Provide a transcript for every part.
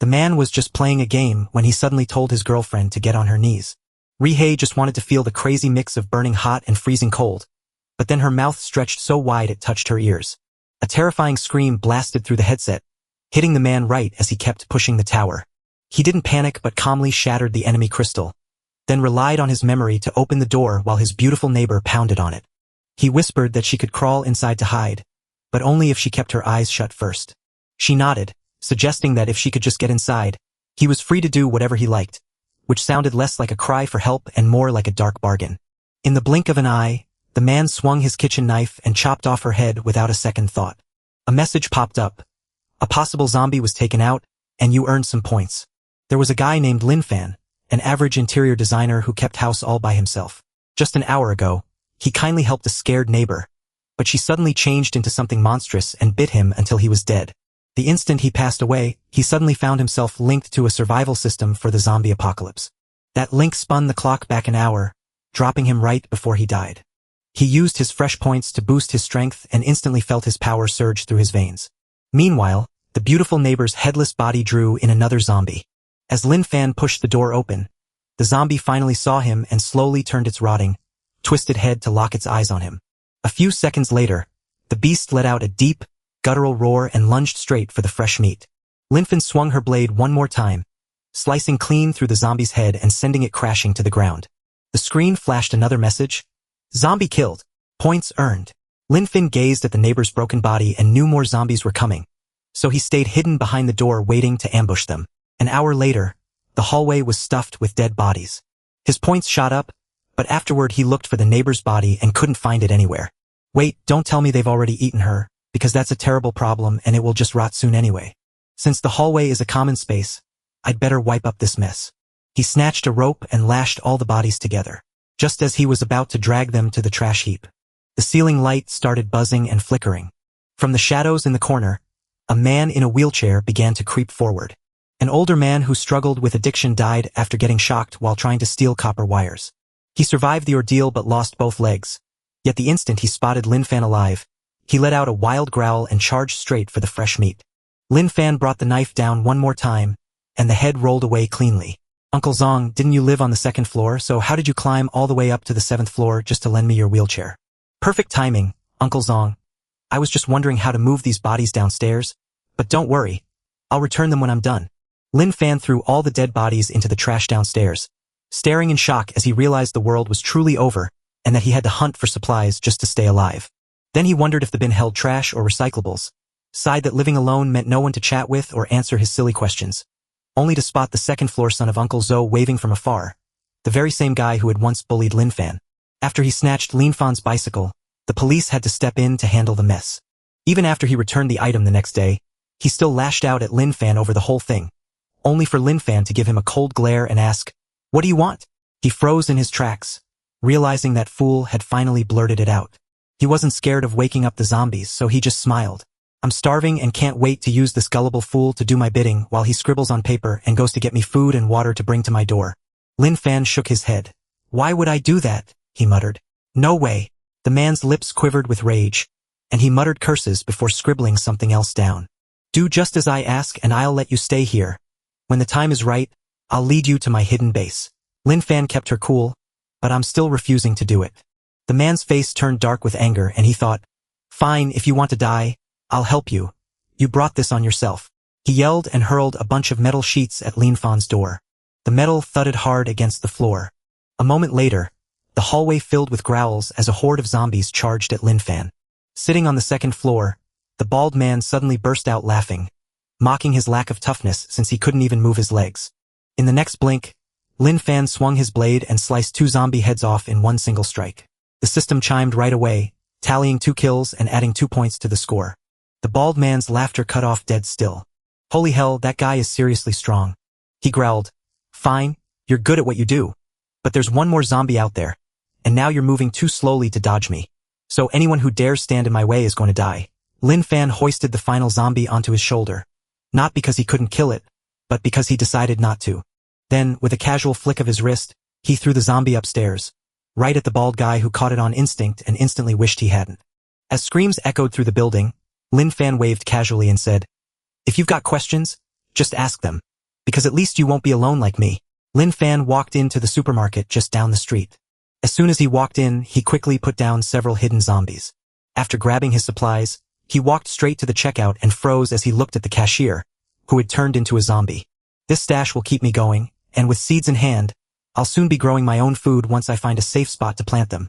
The man was just playing a game when he suddenly told his girlfriend to get on her knees. Rihei just wanted to feel the crazy mix of burning hot and freezing cold, but then her mouth stretched so wide it touched her ears. A terrifying scream blasted through the headset, hitting the man right as he kept pushing the tower. He didn't panic but calmly shattered the enemy crystal, then relied on his memory to open the door while his beautiful neighbor pounded on it. He whispered that she could crawl inside to hide, but only if she kept her eyes shut first. She nodded, suggesting that if she could just get inside, he was free to do whatever he liked, which sounded less like a cry for help and more like a dark bargain. In the blink of an eye, the man swung his kitchen knife and chopped off her head without a second thought. A message popped up. A possible zombie was taken out, and you earned some points. There was a guy named Lin Fan, an average interior designer who kept house all by himself. Just an hour ago, he kindly helped a scared neighbor, but she suddenly changed into something monstrous and bit him until he was dead. The instant he passed away, he suddenly found himself linked to a survival system for the zombie apocalypse. That link spun the clock back an hour, dropping him right before he died. He used his fresh points to boost his strength and instantly felt his power surge through his veins. Meanwhile, the beautiful neighbor's headless body drew in another zombie. As Lin Fan pushed the door open, the zombie finally saw him and slowly turned its rotting, twisted head to lock its eyes on him. A few seconds later, the beast let out a deep, guttural roar and lunged straight for the fresh meat. Lin Fan swung her blade one more time, slicing clean through the zombie's head and sending it crashing to the ground. The screen flashed another message. Zombie killed. Points earned. Lin Fan gazed at the neighbor's broken body and knew more zombies were coming, so he stayed hidden behind the door waiting to ambush them. An hour later, the hallway was stuffed with dead bodies. His points shot up, but afterward he looked for the neighbor's body and couldn't find it anywhere. Wait, don't tell me they've already eaten her, because that's a terrible problem and it will just rot soon anyway. Since the hallway is a common space, I'd better wipe up this mess. He snatched a rope and lashed all the bodies together. Just as he was about to drag them to the trash heap, the ceiling light started buzzing and flickering. From the shadows in the corner, a man in a wheelchair began to creep forward. An older man who struggled with addiction died after getting shocked while trying to steal copper wires. He survived the ordeal but lost both legs. Yet the instant he spotted Lin Fan alive, he let out a wild growl and charged straight for the fresh meat. Lin Fan brought the knife down one more time, and the head rolled away cleanly. Uncle Zong, didn't you live on the second floor, so how did you climb all the way up to the 7th floor just to lend me your wheelchair? Perfect timing, Uncle Zong. I was just wondering how to move these bodies downstairs, but don't worry, I'll return them when I'm done. Lin Fan threw all the dead bodies into the trash downstairs, staring in shock as he realized the world was truly over and that he had to hunt for supplies just to stay alive. Then he wondered if the bin held trash or recyclables, sighed that living alone meant no one to chat with or answer his silly questions, only to spot the second-floor son of Uncle Zhou waving from afar, the very same guy who had once bullied Lin Fan. After he snatched Lin Fan's bicycle, the police had to step in to handle the mess. Even after he returned the item the next day, he still lashed out at Lin Fan over the whole thing, only for Lin Fan to give him a cold glare and ask, "What do you want?" He froze in his tracks, realizing that fool had finally blurted it out. He wasn't scared of waking up the zombies, so he just smiled. I'm starving and can't wait to use this gullible fool to do my bidding while he scribbles on paper and goes to get me food and water to bring to my door. Lin Fan shook his head. Why would I do that? He muttered. No way. The man's lips quivered with rage, and he muttered curses before scribbling something else down. Do just as I ask and I'll let you stay here. When the time is right, I'll lead you to my hidden base. Lin Fan kept her cool, but I'm still refusing to do it. The man's face turned dark with anger and he thought, fine, if you want to die, I'll help you. You brought this on yourself. He yelled and hurled a bunch of metal sheets at Lin Fan's door. The metal thudded hard against the floor. A moment later, the hallway filled with growls as a horde of zombies charged at Lin Fan. Sitting on the second floor, the bald man suddenly burst out laughing, mocking his lack of toughness since he couldn't even move his legs. In the next blink, Lin Fan swung his blade and sliced 2 zombie heads off in one single strike. The system chimed right away, tallying 2 kills and adding 2 points to the score. The bald man's laughter cut off dead still. Holy hell, that guy is seriously strong. He growled. Fine, you're good at what you do. But there's one more zombie out there, and now you're moving too slowly to dodge me. So anyone who dares stand in my way is going to die. Lin Fan hoisted the final zombie onto his shoulder, not because he couldn't kill it, but because he decided not to. Then, with a casual flick of his wrist, he threw the zombie upstairs, right at the bald guy who caught it on instinct and instantly wished he hadn't. As screams echoed through the building, Lin Fan waved casually and said, If you've got questions, just ask them. because at least you won't be alone like me. Lin Fan walked into the supermarket just down the street. As soon as he walked in, he quickly put down several hidden zombies. After grabbing his supplies, he walked straight to the checkout and froze as he looked at the cashier, who had turned into a zombie. This stash will keep me going, and with seeds in hand, I'll soon be growing my own food once I find a safe spot to plant them.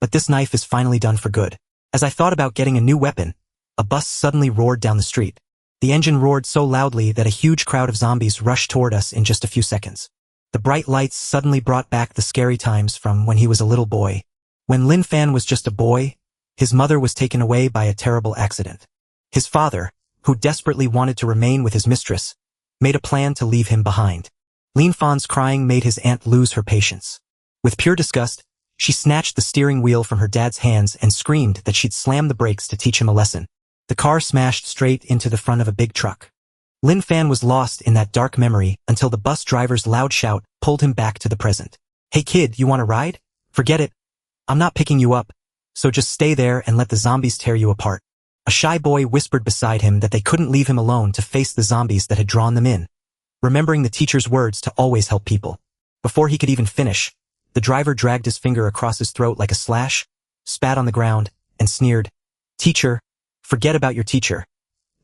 But this knife is finally done for good. As I thought about getting a new weapon, a bus suddenly roared down the street. The engine roared so loudly that a huge crowd of zombies rushed toward us in just a few seconds. The bright lights suddenly brought back the scary times from when he was a little boy. When Lin Fan was just a boy, his mother was taken away by a terrible accident. His father, who desperately wanted to remain with his mistress, made a plan to leave him behind. Lin Fan's crying made his aunt lose her patience. With pure disgust, she snatched the steering wheel from her dad's hands and screamed that she'd slam the brakes to teach him a lesson. The car smashed straight into the front of a big truck. Lin Fan was lost in that dark memory until the bus driver's loud shout pulled him back to the present. "Hey kid, you want a ride? Forget it. I'm not picking you up, so just stay there and let the zombies tear you apart." A shy boy whispered beside him that they couldn't leave him alone to face the zombies that had drawn them in, remembering the teacher's words to always help people. Before he could even finish, the driver dragged his finger across his throat like a slash, spat on the ground, and sneered, "Teacher, forget about your teacher.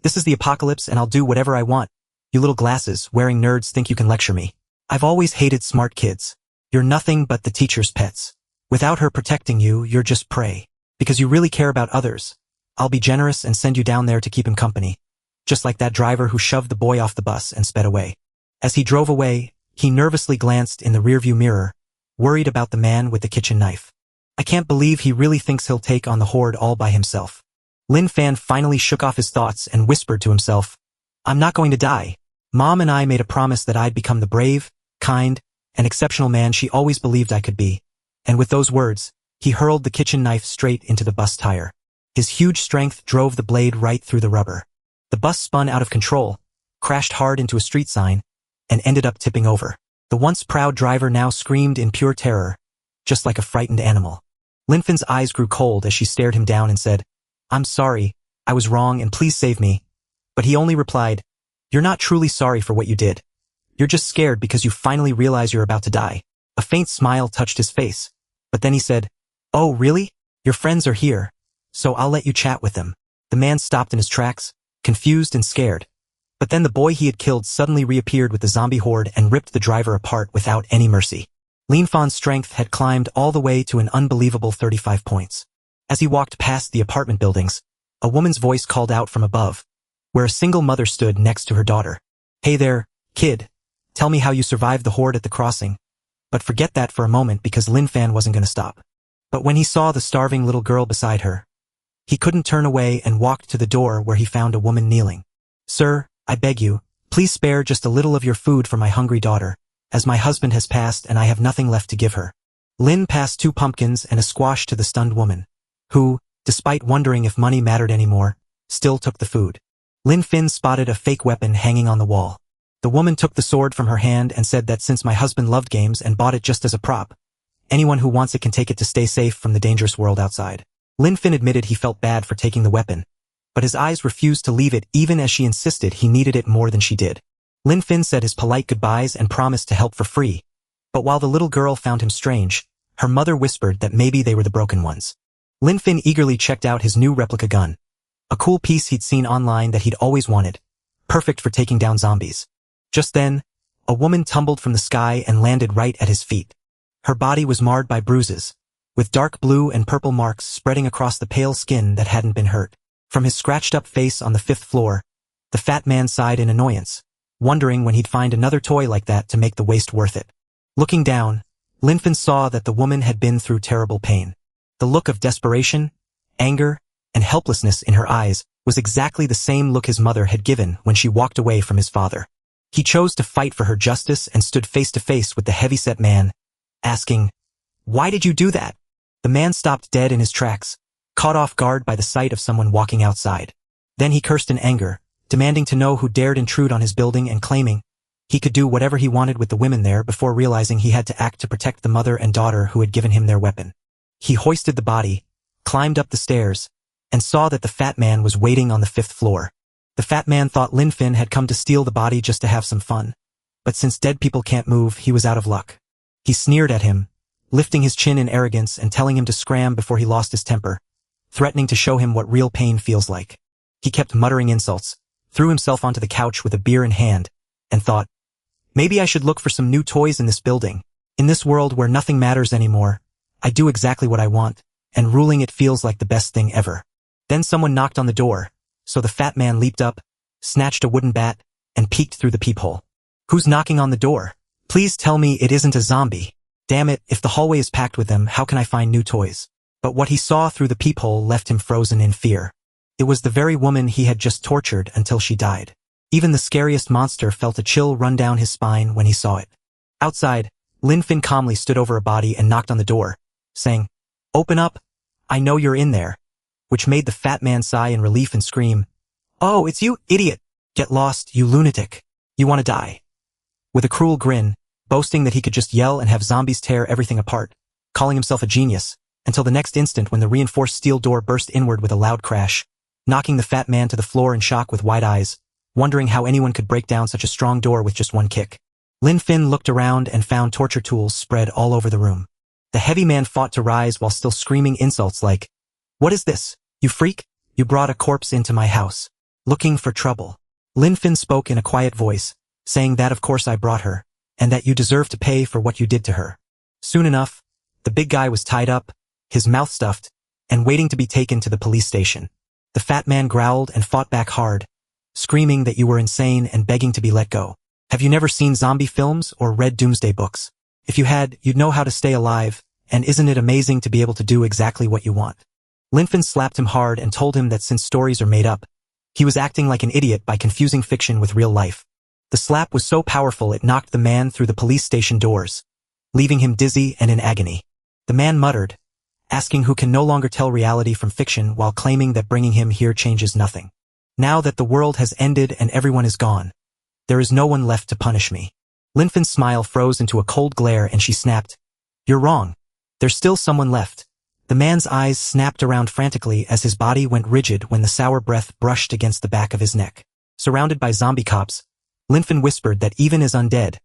This is the apocalypse and I'll do whatever I want. You little glasses-wearing nerds think you can lecture me. I've always hated smart kids. You're nothing but the teacher's pets. Without her protecting you, you're just prey. Because you really care about others, I'll be generous and send you down there to keep him company." Just like that driver who shoved the boy off the bus and sped away. As he drove away, he nervously glanced in the rearview mirror, worried about the man with the kitchen knife. I can't believe he really thinks he'll take on the horde all by himself. Lin Fan finally shook off his thoughts and whispered to himself, "I'm not going to die. Mom and I made a promise that I'd become the brave, kind, and exceptional man she always believed I could be." And with those words, he hurled the kitchen knife straight into the bus tire. His huge strength drove the blade right through the rubber. The bus spun out of control, crashed hard into a street sign, and ended up tipping over. The once proud driver now screamed in pure terror, just like a frightened animal. Lin Fan's eyes grew cold as she stared him down and said, "I'm sorry, I was wrong and please save me." But he only replied, "You're not truly sorry for what you did. You're just scared because you finally realize you're about to die." A faint smile touched his face, but then he said, "Oh, really? Your friends are here, so I'll let you chat with them." The man stopped in his tracks, confused and scared. But then the boy he had killed suddenly reappeared with the zombie horde and ripped the driver apart without any mercy. Lin Fan's strength had climbed all the way to an unbelievable 35 points. As he walked past the apartment buildings, a woman's voice called out from above, where a single mother stood next to her daughter. "Hey there, kid. Tell me how you survived the horde at the crossing." But forget that for a moment because Lin Fan wasn't going to stop. But when he saw the starving little girl beside her, he couldn't turn away and walked to the door where he found a woman kneeling. "Sir, I beg you, please spare just a little of your food for my hungry daughter, as my husband has passed and I have nothing left to give her." Lin passed 2 pumpkins and a squash to the stunned woman, who, despite wondering if money mattered anymore, still took the food. Lin Fan spotted a fake weapon hanging on the wall. The woman took the sword from her hand and said that since my husband loved games and bought it just as a prop, anyone who wants it can take it to stay safe from the dangerous world outside. Lin Fan admitted he felt bad for taking the weapon, but his eyes refused to leave it even as she insisted he needed it more than she did. Lin Fan said his polite goodbyes and promised to help for free, but while the little girl found him strange, her mother whispered that maybe they were the broken ones. Lin Fan eagerly checked out his new replica gun, a cool piece he'd seen online that he'd always wanted, perfect for taking down zombies. Just then, a woman tumbled from the sky and landed right at his feet. Her body was marred by bruises, with dark blue and purple marks spreading across the pale skin that hadn't been hurt. From his scratched-up face on the 5th floor, the fat man sighed in annoyance, wondering when he'd find another toy like that to make the waste worth it. Looking down, Lin Fan saw that the woman had been through terrible pain. The look of desperation, anger, and helplessness in her eyes was exactly the same look his mother had given when she walked away from his father. He chose to fight for her justice and stood face to face with the heavy-set man, asking, "Why did you do that?" The man stopped dead in his tracks, caught off guard by the sight of someone walking outside. Then he cursed in anger, demanding to know who dared intrude on his building and claiming he could do whatever he wanted with the women there before realizing he had to act to protect the mother and daughter who had given him their weapon. He hoisted the body, climbed up the stairs, and saw that the fat man was waiting on the 5th floor. The fat man thought Lin Fan had come to steal the body just to have some fun, but since dead people can't move, he was out of luck. He sneered at him, lifting his chin in arrogance and telling him to scram before he lost his temper, threatening to show him what real pain feels like. He kept muttering insults, threw himself onto the couch with a beer in hand, and thought, maybe I should look for some new toys in this building. In this world where nothing matters anymore, I do exactly what I want, and ruling it feels like the best thing ever. Then someone knocked on the door, so the fat man leaped up, snatched a wooden bat, and peeked through the peephole. Who's knocking on the door? Please tell me it isn't a zombie. Damn it, if the hallway is packed with them, how can I find new toys? But what he saw through the peephole left him frozen in fear. It was the very woman he had just tortured until she died. Even the scariest monster felt a chill run down his spine when he saw it. Outside, Lin Fin calmly stood over a body and knocked on the door, saying, "Open up, I know you're in there," which made the fat man sigh in relief and scream, "Oh, it's you, idiot! Get lost, you lunatic. You want to die." With a cruel grin, boasting that he could just yell and have zombies tear everything apart, calling himself a genius, until the next instant when the reinforced steel door burst inward with a loud crash, knocking the fat man to the floor in shock with wide eyes, wondering how anyone could break down such a strong door with just one kick. Lin Fin looked around and found torture tools spread all over the room. The heavy man fought to rise while still screaming insults like, "What is this, you freak? You brought a corpse into my house. Looking for trouble." Lin Fin spoke in a quiet voice, saying that of course I brought her, and that you deserve to pay for what you did to her. Soon enough, the big guy was tied up, his mouth stuffed, and waiting to be taken to the police station. The fat man growled and fought back hard, screaming that you were insane and begging to be let go. Have you never seen zombie films or read doomsday books? If you had, you'd know how to stay alive, and isn't it amazing to be able to do exactly what you want? Lin Fin slapped him hard and told him that since stories are made up, he was acting like an idiot by confusing fiction with real life. The slap was so powerful it knocked the man through the police station doors, leaving him dizzy and in agony. The man muttered, asking who can no longer tell reality from fiction while claiming that bringing him here changes nothing. Now that the world has ended and everyone is gone, there is no one left to punish me. Lin Fin's smile froze into a cold glare and she snapped, "You're wrong. There's still someone left." The man's eyes snapped around frantically as his body went rigid when the sour breath brushed against the back of his neck. Surrounded by zombie cops, Lin Fin whispered that even as undead,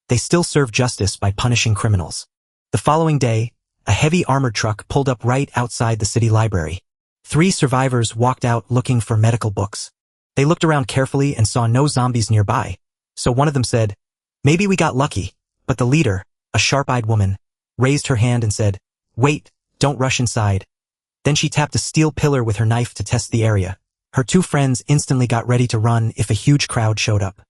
they still serve justice by punishing criminals. The following day, a heavy armored truck pulled up right outside the city library. 3 survivors walked out looking for medical books. They looked around carefully and saw no zombies nearby, so one of them said, "Maybe we got lucky," but the leader, a sharp-eyed woman, raised her hand and said, "Wait, don't rush inside." Then she tapped a steel pillar with her knife to test the area. Her 2 friends instantly got ready to run if a huge crowd showed up.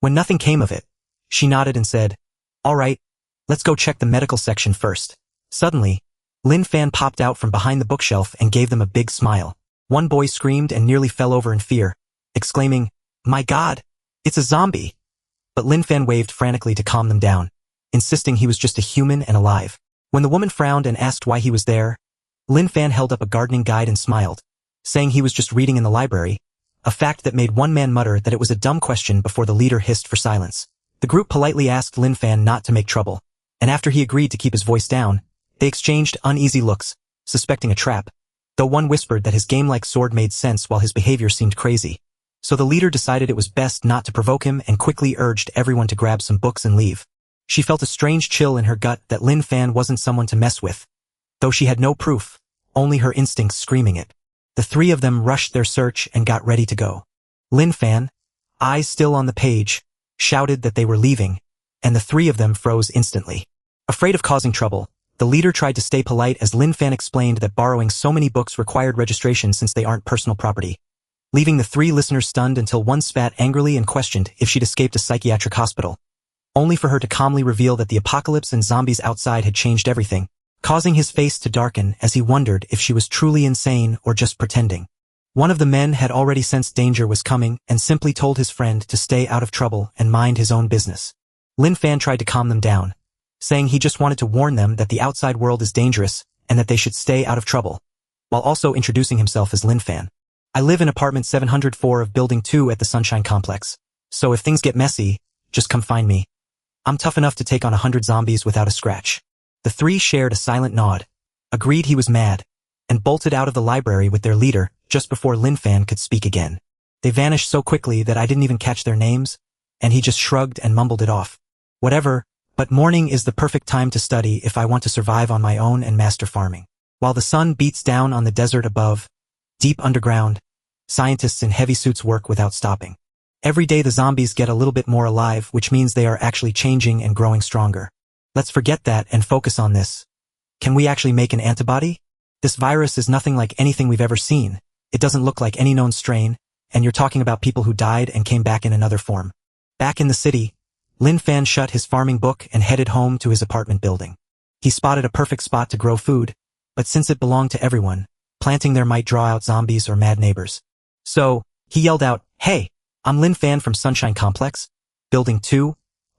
When nothing came of it, she nodded and said, "All right, let's go check the medical section first." Suddenly, Lin Fan popped out from behind the bookshelf and gave them a big smile. One boy screamed and nearly fell over in fear, exclaiming, "My God, it's a zombie!" But Lin Fan waved frantically to calm them down, insisting he was just a human and alive. When the woman frowned and asked why he was there, Lin Fan held up a gardening guide and smiled, saying he was just reading in the library, a fact that made one man mutter that it was a dumb question before the leader hissed for silence. The group politely asked Lin Fan not to make trouble, and after he agreed to keep his voice down, they exchanged uneasy looks, suspecting a trap, though one whispered that his game-like sword made sense while his behavior seemed crazy. So the leader decided it was best not to provoke him and quickly urged everyone to grab some books and leave. She felt a strange chill in her gut that Lin Fan wasn't someone to mess with, though she had no proof, only her instincts screaming it. The 3 of them rushed their search and got ready to go. Lin Fan, eyes still on the page, shouted that they were leaving, and the 3 of them froze instantly. Afraid of causing trouble, the leader tried to stay polite as Lin Fan explained that borrowing so many books required registration since they aren't personal property, leaving the 3 listeners stunned until one spat angrily and questioned if she'd escaped a psychiatric hospital, only for her to calmly reveal that the apocalypse and zombies outside had changed everything, causing his face to darken as he wondered if she was truly insane or just pretending. One of the men had already sensed danger was coming and simply told his friend to stay out of trouble and mind his own business. Lin Fan tried to calm them down, saying he just wanted to warn them that the outside world is dangerous and that they should stay out of trouble, while also introducing himself as Lin Fan. "I live in apartment 704 of Building 2 at the Sunshine Complex, so if things get messy, just come find me. I'm tough enough to take on 100 zombies without a scratch." The 3 shared a silent nod, agreed he was mad, and bolted out of the library with their leader just before Lin Fan could speak again. They vanished so quickly that I didn't even catch their names, and he just shrugged and mumbled it off. Whatever, but morning is the perfect time to study if I want to survive on my own and master farming. While the sun beats down on the desert above, deep underground, scientists in heavy suits work without stopping. Every day the zombies get a little bit more alive, which means they are actually changing and growing stronger. Let's forget that and focus on this. Can we actually make an antibody? This virus is nothing like anything we've ever seen. It doesn't look like any known strain, and you're talking about people who died and came back in another form. Back in the city, Lin Fan shut his farming book and headed home to his apartment building. He spotted a perfect spot to grow food, but since it belonged to everyone, planting there might draw out zombies or mad neighbors. So, he yelled out, "Hey, I'm Lin Fan from Sunshine Complex, Building 2,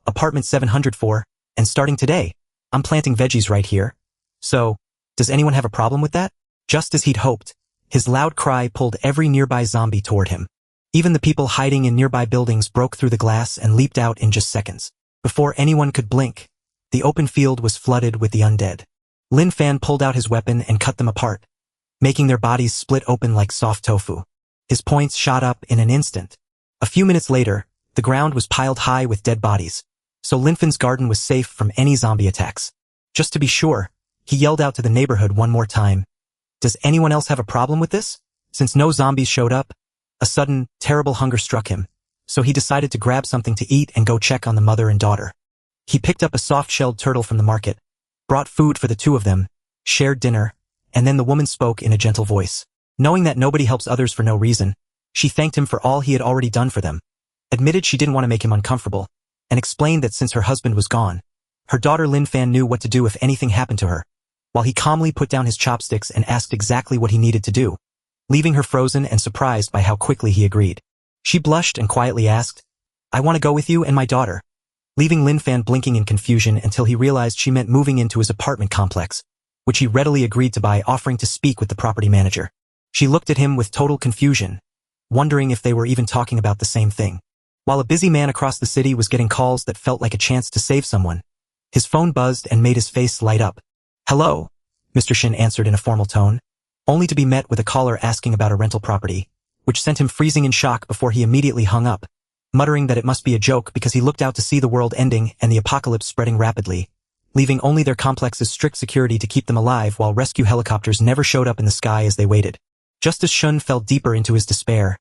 Apartment 704, and starting today, I'm planting veggies right here. So, does anyone have a problem with that?" Just as he'd hoped, his loud cry pulled every nearby zombie toward him. Even the people hiding in nearby buildings broke through the glass and leaped out in just seconds. Before anyone could blink, the open field was flooded with the undead. Lin Fan pulled out his weapon and cut them apart, making their bodies split open like soft tofu. His points shot up in an instant. A few minutes later, the ground was piled high with dead bodies, so Lin Fan's garden was safe from any zombie attacks. Just to be sure, he yelled out to the neighborhood one more time, "Does anyone else have a problem with this?" Since no zombies showed up, a sudden, terrible hunger struck him, so he decided to grab something to eat and go check on the mother and daughter. He picked up a soft-shelled turtle from the market, brought food for the two of them, shared dinner, and then the woman spoke in a gentle voice. Knowing that nobody helps others for no reason, she thanked him for all he had already done for them, admitted she didn't want to make him uncomfortable, and explained that since her husband was gone, her daughter Lin Fan knew what to do if anything happened to her, while he calmly put down his chopsticks and asked exactly what he needed to do, leaving her frozen and surprised by how quickly he agreed. She blushed and quietly asked, "I want to go with you and my daughter," leaving Lin Fan blinking in confusion until he realized she meant moving into his apartment complex, which he readily agreed to by offering to speak with the property manager. She looked at him with total confusion, wondering if they were even talking about the same thing. While a busy man across the city was getting calls that felt like a chance to save someone, his phone buzzed and made his face light up. "Hello," Mr. Shin answered in a formal tone, only to be met with a caller asking about a rental property, which sent him freezing in shock before he immediately hung up, muttering that it must be a joke because he looked out to see the world ending and the apocalypse spreading rapidly, leaving only their complex's strict security to keep them alive while rescue helicopters never showed up in the sky as they waited. Just as Shun fell deeper into his despair,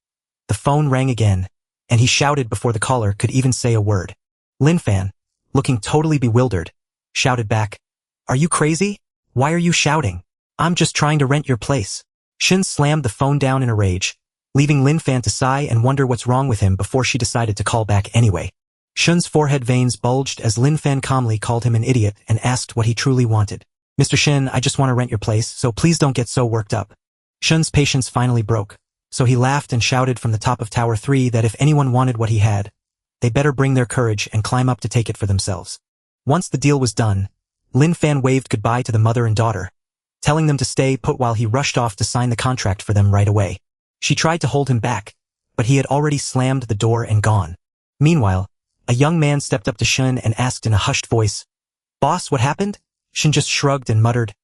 the phone rang again, and he shouted before the caller could even say a word. Lin Fan, looking totally bewildered, shouted back, "Are you crazy? Why are you shouting? I'm just trying to rent your place." Shin slammed the phone down in a rage, leaving Lin Fan to sigh and wonder what's wrong with him before she decided to call back anyway. Shun's forehead veins bulged as Lin Fan calmly called him an idiot and asked what he truly wanted. "Mr. Shin, I just want to rent your place, so please don't get so worked up." Shun's patience finally broke, so he laughed and shouted from the top of Tower 3 that if anyone wanted what he had, they better bring their courage and climb up to take it for themselves. Once the deal was done, Lin Fan waved goodbye to the mother and daughter, telling them to stay put while he rushed off to sign the contract for them right away. She tried to hold him back, but he had already slammed the door and gone. Meanwhile, a young man stepped up to Shun and asked in a hushed voice, "Boss, what happened?" Shun just shrugged and muttered,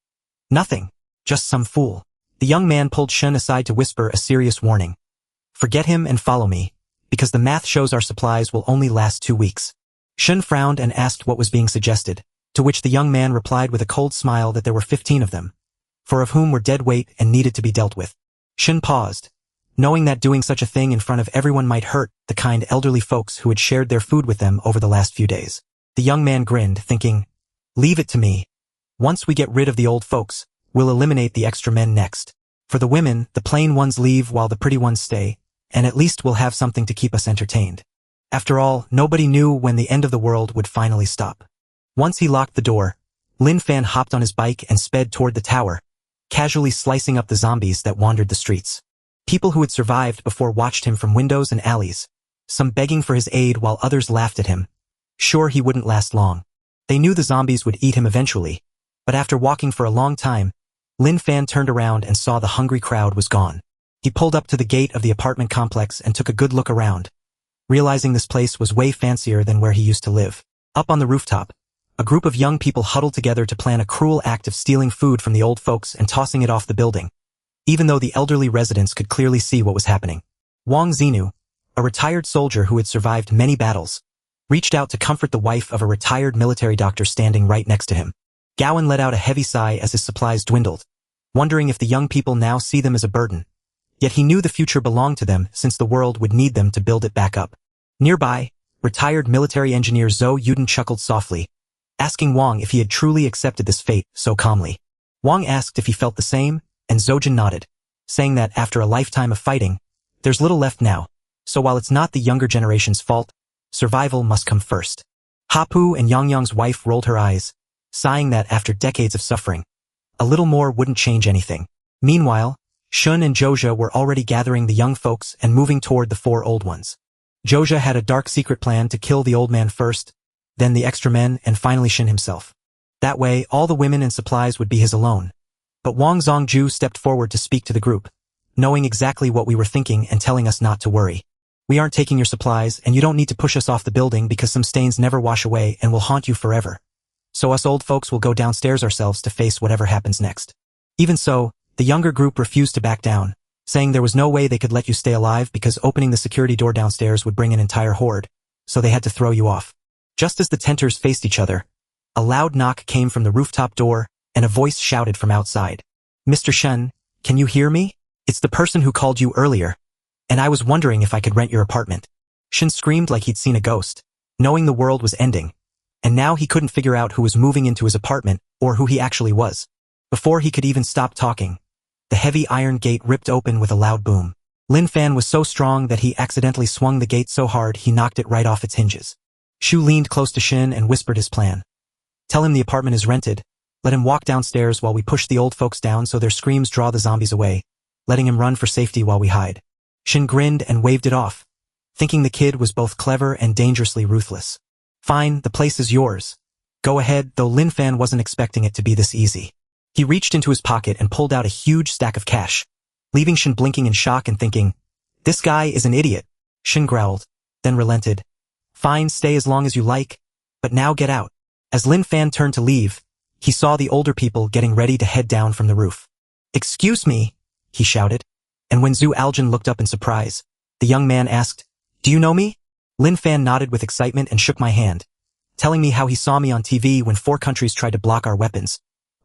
"Nothing, just some fool." The young man pulled Shun aside to whisper a serious warning. "Forget him and follow me, because the math shows our supplies will only last 2 weeks. Shun frowned and asked what was being suggested, to which the young man replied with a cold smile that there were 15 of them, 4 of whom were dead weight and needed to be dealt with. Shun paused, knowing that doing such a thing in front of everyone might hurt the kind elderly folks who had shared their food with them over the last few days. The young man grinned, thinking, "Leave it to me. Once we get rid of the old folks, we'll eliminate the extra men next. For the women, the plain ones leave while the pretty ones stay, and at least we'll have something to keep us entertained." After all, nobody knew when the end of the world would finally stop. Once he locked the door, Lin Fan hopped on his bike and sped toward the tower, casually slicing up the zombies that wandered the streets. People who had survived before watched him from windows and alleys, some begging for his aid while others laughed at him. Sure, he wouldn't last long. They knew the zombies would eat him eventually, but after walking for a long time, Lin Fan turned around and saw the hungry crowd was gone. He pulled up to the gate of the apartment complex and took a good look around, realizing this place was way fancier than where he used to live. Up on the rooftop, a group of young people huddled together to plan a cruel act of stealing food from the old folks and tossing it off the building, even though the elderly residents could clearly see what was happening. Wang Xinu, a retired soldier who had survived many battles, reached out to comfort the wife of a retired military doctor standing right next to him. Gowan let out a heavy sigh as his supplies dwindled, wondering if the young people now see them as a burden. Yet he knew the future belonged to them since the world would need them to build it back up. Nearby, retired military engineer Zhou Yuden chuckled softly, asking Wang if he had truly accepted this fate so calmly. Wang asked if he felt the same, and Zhojin nodded, saying that after a lifetime of fighting, there's little left now, so while it's not the younger generation's fault, survival must come first. Hapu and Yangyang's wife rolled her eyes, sighing that after decades of suffering, a little more wouldn't change anything. Meanwhile, Shun and Joja were already gathering the young folks and moving toward the four old ones. Joja had a dark secret plan to kill the old man first, then the extra men, and finally Shun himself. That way, all the women and supplies would be his alone. But Wang Zongju stepped forward to speak to the group, knowing exactly what we were thinking and telling us not to worry. We aren't taking your supplies, and you don't need to push us off the building because some stains never wash away and will haunt you forever. So us old folks will go downstairs ourselves to face whatever happens next. Even so, the younger group refused to back down, saying there was no way they could let you stay alive because opening the security door downstairs would bring an entire horde, so they had to throw you off. Just as the tenters faced each other, a loud knock came from the rooftop door, and a voice shouted from outside. "Mr. Shen, can you hear me? It's the person who called you earlier, and I was wondering if I could rent your apartment." Shen screamed like he'd seen a ghost, knowing the world was ending, and now he couldn't figure out who was moving into his apartment or who he actually was. Before he could even stop talking, the heavy iron gate ripped open with a loud boom. Lin Fan was so strong that he accidentally swung the gate so hard he knocked it right off its hinges. Shu leaned close to Shin and whispered his plan. "Tell him the apartment is rented. Let him walk downstairs while we push the old folks down so their screams draw the zombies away, letting him run for safety while we hide." Shin grinned and waved it off, thinking the kid was both clever and dangerously ruthless. "Fine, the place is yours. Go ahead," though Lin Fan wasn't expecting it to be this easy. He reached into his pocket and pulled out a huge stack of cash, leaving Shin blinking in shock and thinking, "This guy is an idiot." Shin growled, then relented. "Fine, stay as long as you like, but now get out." As Lin Fan turned to leave, he saw the older people getting ready to head down from the roof. "Excuse me," he shouted, and when Zhu Aljin looked up in surprise, the young man asked, "Do you know me?" Lin Fan nodded with excitement and shook my hand, telling me how he saw me on TV when 4 countries tried to block our weapons,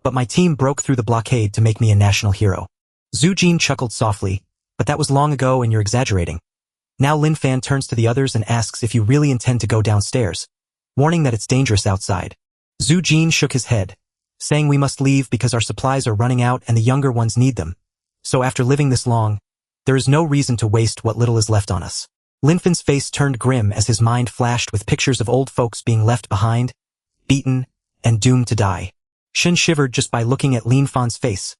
but my team broke through the blockade to make me a national hero. Zhu Jin chuckled softly, "But that was long ago and you're exaggerating." Now Lin Fan turns to the others and asks if you really intend to go downstairs, warning that it's dangerous outside. Zhu Jin shook his head, saying we must leave because our supplies are running out and the younger ones need them. So after living this long, there is no reason to waste what little is left on us. Lin Fan's face turned grim as his mind flashed with pictures of old folks being left behind, beaten, and doomed to die. Shin shivered just by looking at Lin Fan's face,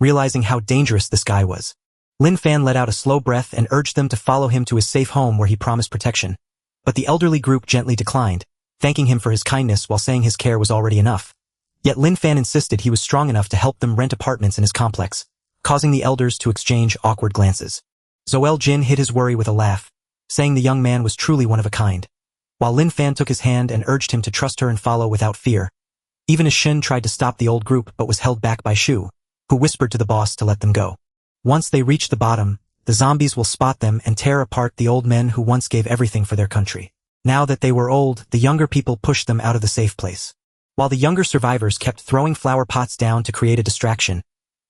realizing how dangerous this guy was. Lin Fan let out a slow breath and urged them to follow him to his safe home where he promised protection, but the elderly group gently declined, thanking him for his kindness while saying his care was already enough. Yet Lin Fan insisted he was strong enough to help them rent apartments in his complex, causing the elders to exchange awkward glances. Zoel Jin hid his worry with a laugh, saying the young man was truly one of a kind, while Lin Fan took his hand and urged him to trust her and follow without fear. Even as Shin tried to stop the old group but was held back by Shu, who whispered to the boss to let them go. Once they reach the bottom, the zombies will spot them and tear apart the old men who once gave everything for their country. Now that they were old, the younger people pushed them out of the safe place. While the younger survivors kept throwing flower pots down to create a distraction,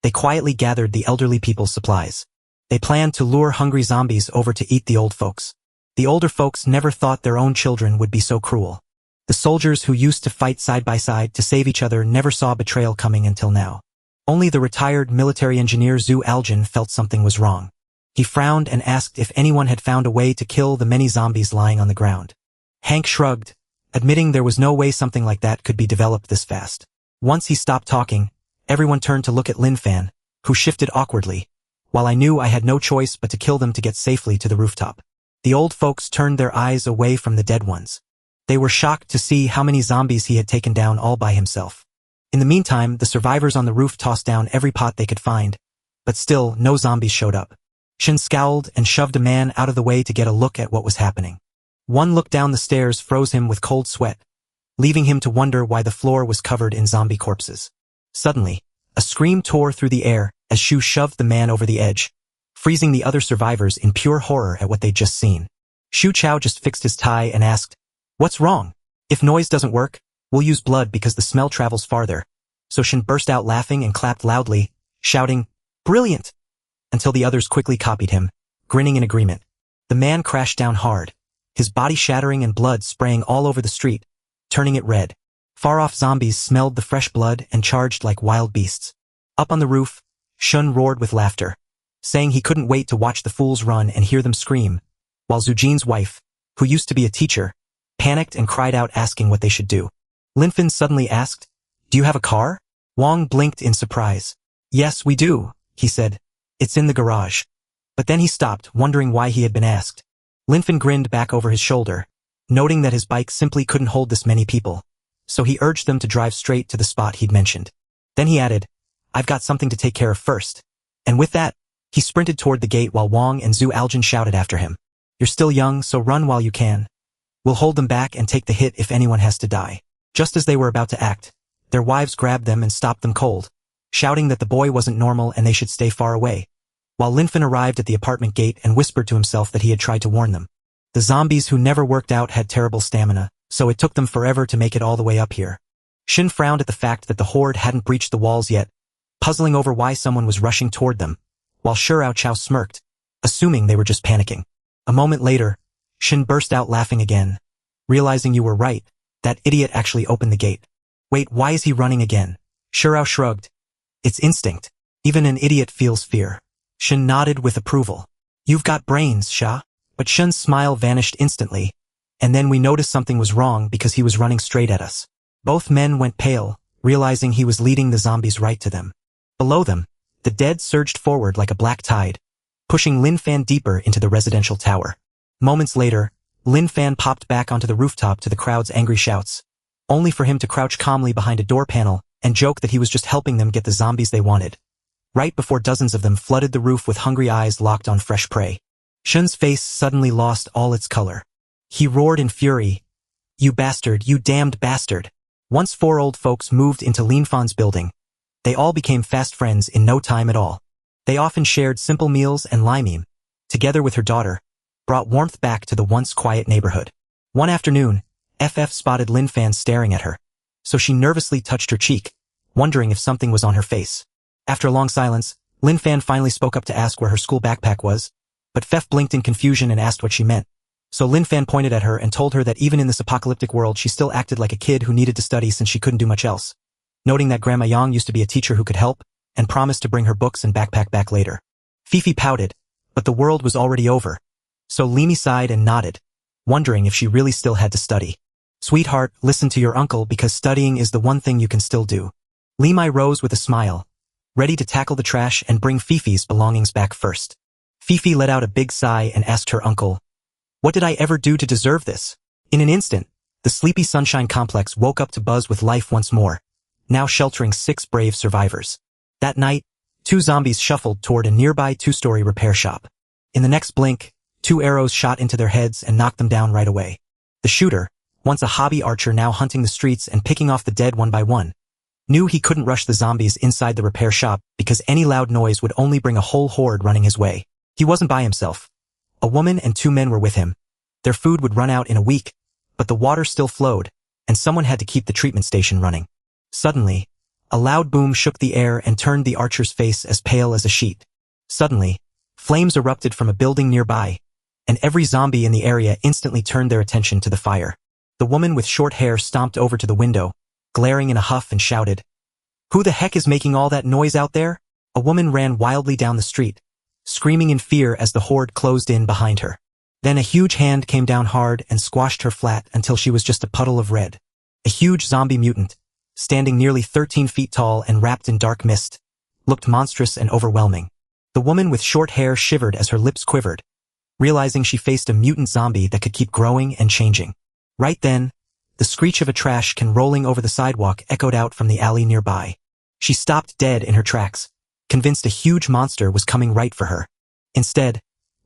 they quietly gathered the elderly people's supplies. They planned to lure hungry zombies over to eat the old folks. The older folks never thought their own children would be so cruel. The soldiers who used to fight side by side to save each other never saw betrayal coming until now. Only the retired military engineer Zhu Aljin felt something was wrong. He frowned and asked if anyone had found a way to kill the many zombies lying on the ground. Hank shrugged, admitting there was no way something like that could be developed this fast. Once he stopped talking, everyone turned to look at Lin Fan, who shifted awkwardly, while I knew I had no choice but to kill them to get safely to the rooftop. The old folks turned their eyes away from the dead ones. They were shocked to see how many zombies he had taken down all by himself. In the meantime, the survivors on the roof tossed down every pot they could find, but still no zombies showed up. Shin scowled and shoved a man out of the way to get a look at what was happening. One look down the stairs froze him with cold sweat, leaving him to wonder why the floor was covered in zombie corpses. Suddenly, a scream tore through the air as Shu shoved the man over the edge, freezing the other survivors in pure horror at what they'd just seen. Shu Chao just fixed his tie and asked, What's wrong? If noise doesn't work, we'll use blood because the smell travels farther. So Shin burst out laughing and clapped loudly, shouting, "Brilliant!" until the others quickly copied him, grinning in agreement. The man crashed down hard, his body shattering and blood spraying all over the street, turning it red. Far-off zombies smelled the fresh blood and charged like wild beasts. Up on the roof, Shun roared with laughter, saying he couldn't wait to watch the fools run and hear them scream, while Zujin's wife, who used to be a teacher, panicked and cried out asking what they should do. Linfin suddenly asked, "Do you have a car?" Wang blinked in surprise. "Yes, we do," he said. "It's in the garage." But then he stopped, wondering why he had been asked. Linfin grinned back over his shoulder, noting that his bike simply couldn't hold this many people, so he urged them to drive straight to the spot he'd mentioned. Then he added, "I've got something to take care of first." And with that, he sprinted toward the gate while Wang and Zhu Aljin shouted after him, "You're still young, so run while you can. We'll hold them back and take the hit if anyone has to die." Just as they were about to act, their wives grabbed them and stopped them cold, shouting that the boy wasn't normal and they should stay far away, while Linfin arrived at the apartment gate and whispered to himself that he had tried to warn them. The zombies who never worked out had terrible stamina, so it took them forever to make it all the way up here. Shin frowned at the fact that the horde hadn't breached the walls yet, puzzling over why someone was rushing toward them, while Shurao Chao smirked, assuming they were just panicking. A moment later, Shin burst out laughing again, realizing you were right, that idiot actually opened the gate. "Wait, why is he running again?" Shurao shrugged. "It's instinct. Even an idiot feels fear." Shin nodded with approval. "You've got brains, Sha." But Shin's smile vanished instantly, and then we noticed something was wrong because he was running straight at us. Both men went pale, realizing he was leading the zombies right to them. Below them, the dead surged forward like a black tide, pushing Lin Fan deeper into the residential tower. Moments later, Lin Fan popped back onto the rooftop to the crowd's angry shouts, only for him to crouch calmly behind a door panel and joke that he was just helping them get the zombies they wanted, right before dozens of them flooded the roof with hungry eyes locked on fresh prey. Shun's face suddenly lost all its color. He roared in fury, "You bastard, you damned bastard." Once 4 old folks moved into Lin Fan's building, they all became fast friends in no time at all. They often shared simple meals, and Limim, together with her daughter, brought warmth back to the once quiet neighborhood. One afternoon, FF spotted Lin Fan staring at her, so she nervously touched her cheek, wondering if something was on her face. After a long silence, Lin Fan finally spoke up to ask where her school backpack was, but Fef blinked in confusion and asked what she meant. So Lin Fan pointed at her and told her that even in this apocalyptic world she still acted like a kid who needed to study since she couldn't do much else, noting that Grandma Yang used to be a teacher who could help, and promised to bring her books and backpack back later. Fifi pouted, but the world was already over, so Limi sighed and nodded, wondering if she really still had to study. "Sweetheart, listen to your uncle because studying is the one thing you can still do." Limai rose with a smile, ready to tackle the trash and bring Fifi's belongings back first. Fifi let out a big sigh and asked her uncle, "What did I ever do to deserve this?" In an instant, the sleepy Sunshine Complex woke up to buzz with life once more, now sheltering 6 brave survivors. That night, 2 zombies shuffled toward a nearby 2-story repair shop. In the next blink, 2 arrows shot into their heads and knocked them down right away. The shooter, once a hobby archer now hunting the streets and picking off the dead one by one, knew he couldn't rush the zombies inside the repair shop because any loud noise would only bring a whole horde running his way. He wasn't by himself. A woman and 2 men were with him. Their food would run out in a week, but the water still flowed, and someone had to keep the treatment station running. Suddenly, a loud boom shook the air and turned the archer's face as pale as a sheet. Suddenly, flames erupted from a building nearby, and every zombie in the area instantly turned their attention to the fire. The woman with short hair stomped over to the window, glaring in a huff and shouted, "Who the heck is making all that noise out there?" A woman ran wildly down the street, screaming in fear as the horde closed in behind her. Then a huge hand came down hard and squashed her flat until she was just a puddle of red. A huge zombie mutant, standing nearly 13 feet tall and wrapped in dark mist, looked monstrous and overwhelming. The woman with short hair shivered as her lips quivered, realizing she faced a mutant zombie that could keep growing and changing. Right then, the screech of a trash can rolling over the sidewalk echoed out from the alley nearby. She stopped dead in her tracks, convinced a huge monster was coming right for her. Instead,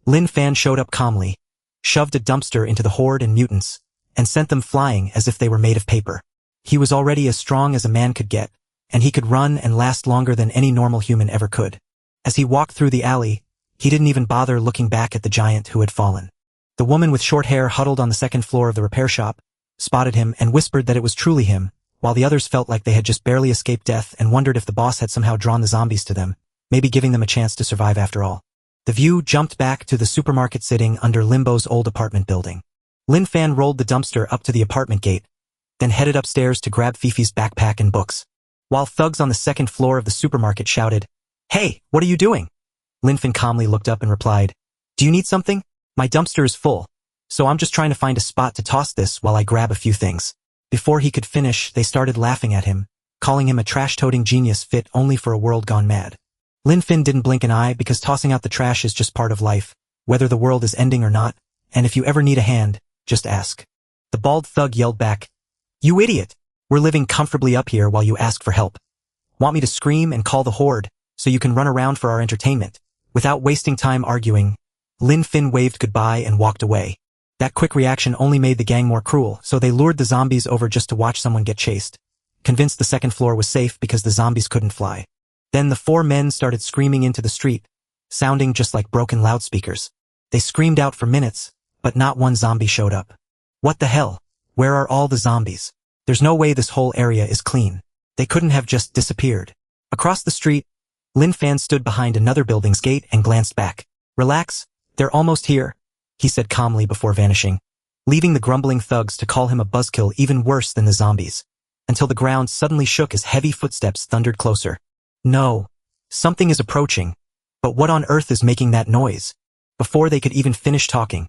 Lin Fan showed up calmly, shoved a dumpster into the horde and mutants, and sent them flying as if they were made of paper. He was already as strong as a man could get, and he could run and last longer than any normal human ever could. As he walked through the alley, he didn't even bother looking back at the giant who had fallen. The woman with short hair huddled on the second floor of the repair shop, spotted him and whispered that it was truly him, while the others felt like they had just barely escaped death and wondered if the boss had somehow drawn the zombies to them, maybe giving them a chance to survive after all. The view jumped back to the supermarket sitting under Limbo's old apartment building. Lin Fan rolled the dumpster up to the apartment gate, then headed upstairs to grab Fifi's backpack and books. While thugs on the second floor of the supermarket shouted, "Hey, what are you doing?" Lin Fan calmly looked up and replied, "Do you need something? My dumpster is full, so I'm just trying to find a spot to toss this while I grab a few things." Before he could finish, they started laughing at him, calling him a trash-toting genius fit only for a world gone mad. Lin Fin didn't blink an eye because tossing out the trash is just part of life, whether the world is ending or not, and if you ever need a hand, just ask. The bald thug yelled back, "You idiot! We're living comfortably up here while you ask for help. Want me to scream and call the horde, so you can run around for our entertainment?" Without wasting time arguing, Lin Fin waved goodbye and walked away. That quick reaction only made the gang more cruel, so they lured the zombies over just to watch someone get chased, convinced the second floor was safe because the zombies couldn't fly. Then the four men started screaming into the street, sounding just like broken loudspeakers. They screamed out for minutes, but not one zombie showed up. What the hell? Where are all the zombies? There's no way this whole area is clean. They couldn't have just disappeared. Across the street, Lin Fan stood behind another building's gate and glanced back. "Relax, they're almost here," he said calmly before vanishing, leaving the grumbling thugs to call him a buzzkill even worse than the zombies, until the ground suddenly shook as heavy footsteps thundered closer. No, something is approaching, but what on earth is making that noise? Before they could even finish talking,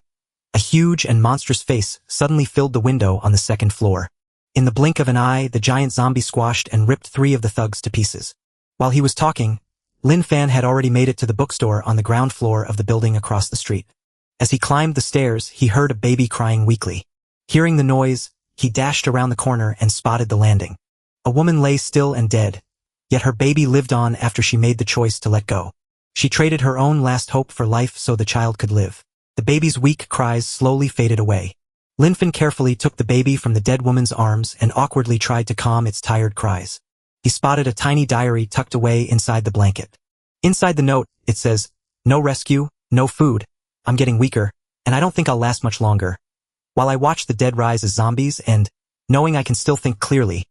a huge and monstrous face suddenly filled the window on the second floor. In the blink of an eye, the giant zombie squashed and ripped 3 of the thugs to pieces. While he was talking, Lin Fan had already made it to the bookstore on the ground floor of the building across the street. As he climbed the stairs, he heard a baby crying weakly. Hearing the noise, he dashed around the corner and spotted the landing. A woman lay still and dead, yet her baby lived on after she made the choice to let go. She traded her own last hope for life so the child could live. The baby's weak cries slowly faded away. Lin Fin carefully took the baby from the dead woman's arms and awkwardly tried to calm its tired cries. He spotted a tiny diary tucked away inside the blanket. Inside the note, it says, "No rescue, no food. I'm getting weaker, and I don't think I'll last much longer. While I watch the dead rise as zombies and, knowing I can still think clearly,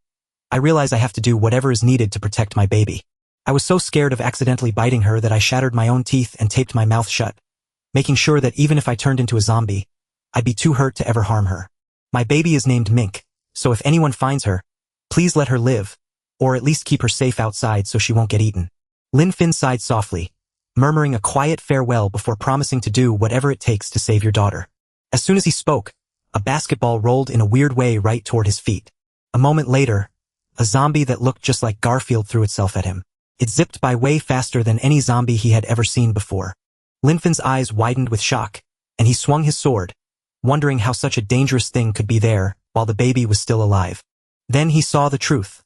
I realize I have to do whatever is needed to protect my baby. I was so scared of accidentally biting her that I shattered my own teeth and taped my mouth shut, making sure that even if I turned into a zombie, I'd be too hurt to ever harm her. My baby is named Mink, so if anyone finds her, please let her live, or at least keep her safe outside so she won't get eaten." Lin Fin sighed softly, murmuring a quiet farewell before promising to do whatever it takes to save your daughter. As soon as he spoke, a basketball rolled in a weird way right toward his feet. A moment later, a zombie that looked just like Garfield threw itself at him. It zipped by way faster than any zombie he had ever seen before. Lin Fin's eyes widened with shock, and he swung his sword, wondering how such a dangerous thing could be there while the baby was still alive. Then he saw the truth.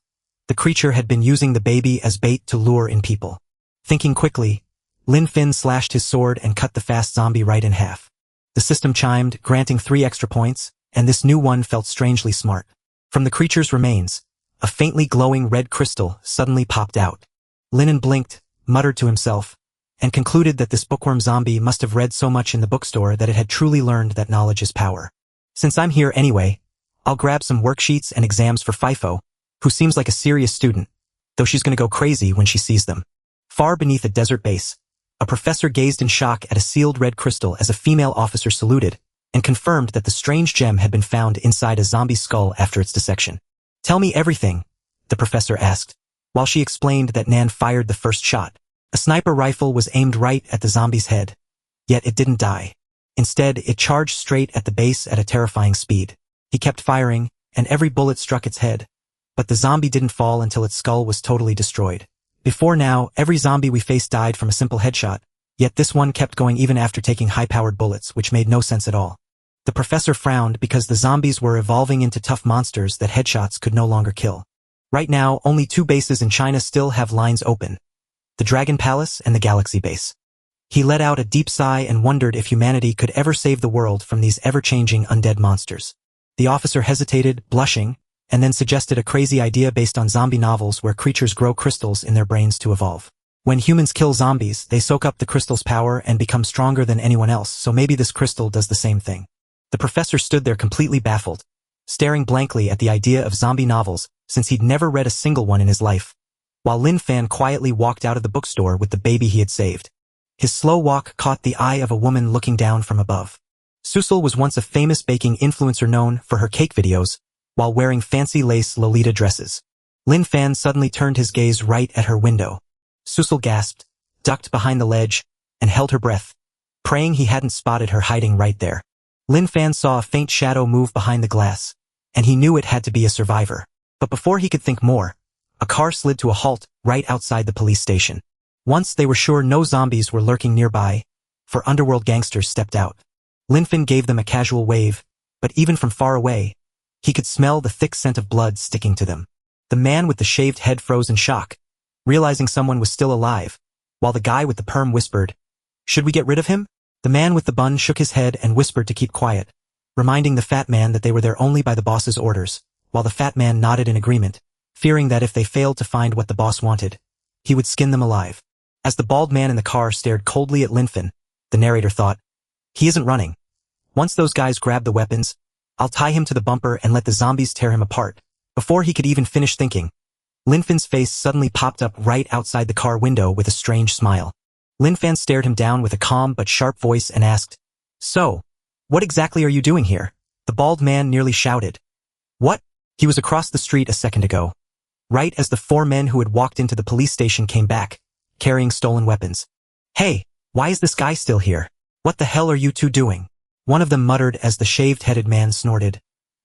The creature had been using the baby as bait to lure in people. Thinking quickly, Lin Fin slashed his sword and cut the fast zombie right in half. The system chimed, granting 3 extra points, and this new one felt strangely smart. From the creature's remains, a faintly glowing red crystal suddenly popped out. Linen blinked, muttered to himself, and concluded that this bookworm zombie must have read so much in the bookstore that it had truly learned that knowledge is power. "Since I'm here anyway, I'll grab some worksheets and exams for Fifo, who seems like a serious student, though she's gonna go crazy when she sees them." Far beneath a desert base, a professor gazed in shock at a sealed red crystal as a female officer saluted and confirmed that the strange gem had been found inside a zombie skull after its dissection. "Tell me everything," the professor asked, while she explained that Nan fired the first shot. A sniper rifle was aimed right at the zombie's head, yet it didn't die. Instead, it charged straight at the base at a terrifying speed. He kept firing, and every bullet struck its head, but the zombie didn't fall until its skull was totally destroyed. Before now, every zombie we faced died from a simple headshot, yet this one kept going even after taking high-powered bullets, which made no sense at all. The professor frowned because the zombies were evolving into tough monsters that headshots could no longer kill. Right now, only 2 bases in China still have lines open: the Dragon Palace and the Galaxy Base. He let out a deep sigh and wondered if humanity could ever save the world from these ever-changing undead monsters. The officer hesitated, blushing, and then suggested a crazy idea based on zombie novels where creatures grow crystals in their brains to evolve. When humans kill zombies, they soak up the crystal's power and become stronger than anyone else, so maybe this crystal does the same thing. The professor stood there completely baffled, staring blankly at the idea of zombie novels since he'd never read a single one in his life, while Lin Fan quietly walked out of the bookstore with the baby he had saved. His slow walk caught the eye of a woman looking down from above. Susul was once a famous baking influencer known for her cake videos, while wearing fancy lace Lolita dresses. Lin Fan suddenly turned his gaze right at her window. Susul gasped, ducked behind the ledge, and held her breath, praying he hadn't spotted her hiding right there. Lin Fan saw a faint shadow move behind the glass, and he knew it had to be a survivor. But before he could think more, a car slid to a halt right outside the police station. Once they were sure no zombies were lurking nearby, 4 underworld gangsters stepped out. Lin Fan gave them a casual wave, but even from far away, he could smell the thick scent of blood sticking to them. The man with the shaved head froze in shock, realizing someone was still alive, while the guy with the perm whispered, "Should we get rid of him?" The man with the bun shook his head and whispered to keep quiet, reminding the fat man that they were there only by the boss's orders, while the fat man nodded in agreement, fearing that if they failed to find what the boss wanted, he would skin them alive. As the bald man in the car stared coldly at Lin Fan, the narrator thought, "He isn't running. Once those guys grab the weapons, I'll tie him to the bumper and let the zombies tear him apart." Before he could even finish thinking, Lin Fan's face suddenly popped up right outside the car window with a strange smile. Lin Fan stared him down with a calm but sharp voice and asked, "So, what exactly are you doing here?" The bald man nearly shouted. "What?" He was across the street a second ago, right as the 4 men who had walked into the police station came back, carrying stolen weapons. "Hey, why is this guy still here? What the hell are you two doing?" One of them muttered as the shaved-headed man snorted.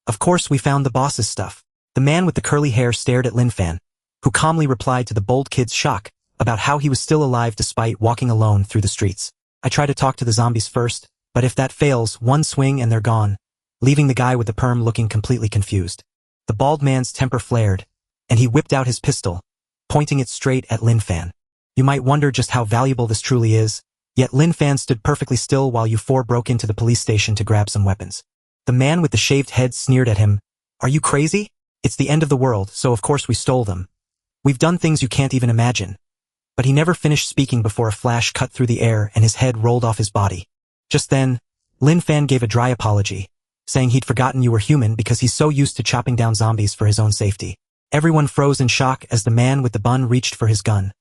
"Of course we found the boss's stuff." The man with the curly hair stared at Lin Fan, who calmly replied to the bold kid's shock about how he was still alive despite walking alone through the streets. "I try to talk to the zombies first, but if that fails, one swing and they're gone," leaving the guy with the perm looking completely confused. The bald man's temper flared, and he whipped out his pistol, pointing it straight at Lin Fan. You might wonder just how valuable this truly is, yet Lin Fan stood perfectly still while you 4 broke into the police station to grab some weapons. The man with the shaved head sneered at him. "Are you crazy? It's the end of the world, so of course we stole them. We've done things you can't even imagine." But he never finished speaking before a flash cut through the air and his head rolled off his body. Just then, Lin Fan gave a dry apology, saying he'd forgotten you were human because he's so used to chopping down zombies for his own safety. Everyone froze in shock as the man with the bun reached for his gun,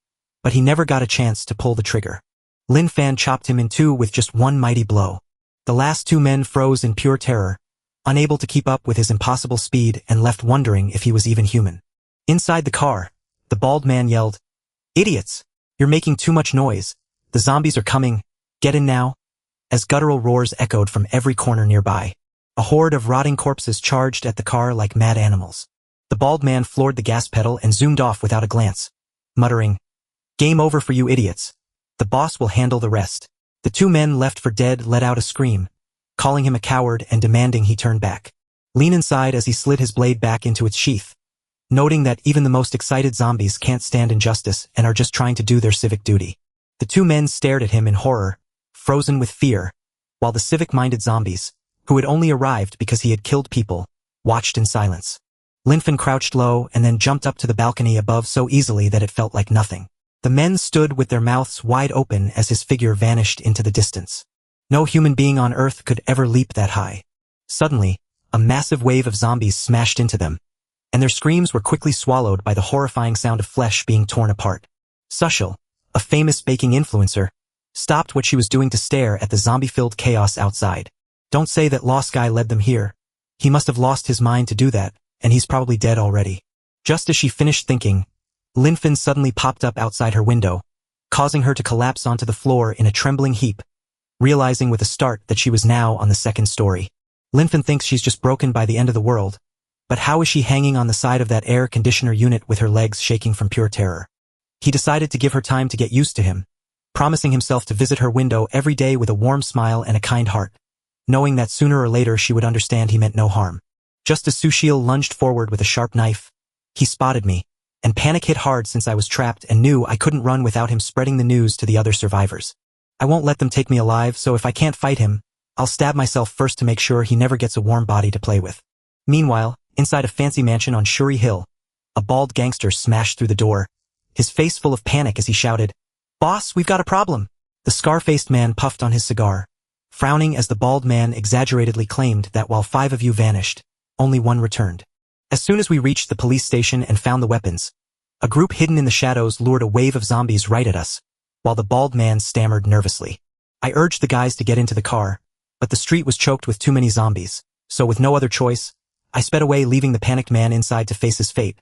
but he never got a chance to pull the trigger. Lin Fan chopped him in 2 with just one mighty blow. The last 2 men froze in pure terror, unable to keep up with his impossible speed and left wondering if he was even human. Inside the car, the bald man yelled, "Idiots! You're making too much noise. The zombies are coming. Get in now." As guttural roars echoed from every corner nearby, a horde of rotting corpses charged at the car like mad animals. The bald man floored the gas pedal and zoomed off without a glance, muttering, "Game over for you idiots. The boss will handle the rest." The 2 men left for dead let out a scream, calling him a coward and demanding he turn back. Lean inside as he slid his blade back into its sheath, noting that even the most excited zombies can't stand injustice and are just trying to do their civic duty. The 2 men stared at him in horror, frozen with fear, while the civic-minded zombies, who had only arrived because he had killed people, watched in silence. Lin Fan crouched low and then jumped up to the balcony above so easily that it felt like nothing. The men stood with their mouths wide open as his figure vanished into the distance. No human being on Earth could ever leap that high. Suddenly, a massive wave of zombies smashed into them, and their screams were quickly swallowed by the horrifying sound of flesh being torn apart. Sushil, a famous baking influencer, stopped what she was doing to stare at the zombie-filled chaos outside. "Don't say that Lost Guy led them here. He must have lost his mind to do that, and he's probably dead already." Just as she finished thinking, Lin Fan suddenly popped up outside her window, causing her to collapse onto the floor in a trembling heap, realizing with a start that she was now on the 2nd story. Lin Fan thinks she's just broken by the end of the world, but how is she hanging on the side of that air conditioner unit with her legs shaking from pure terror? He decided to give her time to get used to him, promising himself to visit her window every day with a warm smile and a kind heart, knowing that sooner or later she would understand he meant no harm. Just as Sushil lunged forward with a sharp knife, he spotted me, and panic hit hard since I was trapped and knew I couldn't run without him spreading the news to the other survivors. I won't let them take me alive, so if I can't fight him, I'll stab myself first to make sure he never gets a warm body to play with. Meanwhile, inside a fancy mansion on Shuri Hill, a bald gangster smashed through the door, his face full of panic as he shouted, "Boss, we've got a problem." The scar-faced man puffed on his cigar, frowning as the bald man exaggeratedly claimed that while 5 of you vanished, only one returned. As soon as we reached the police station and found the weapons, a group hidden in the shadows lured a wave of zombies right at us, while the bald man stammered nervously. I urged the guys to get into the car, but the street was choked with too many zombies, so with no other choice, I sped away, leaving the panicked man inside to face his fate,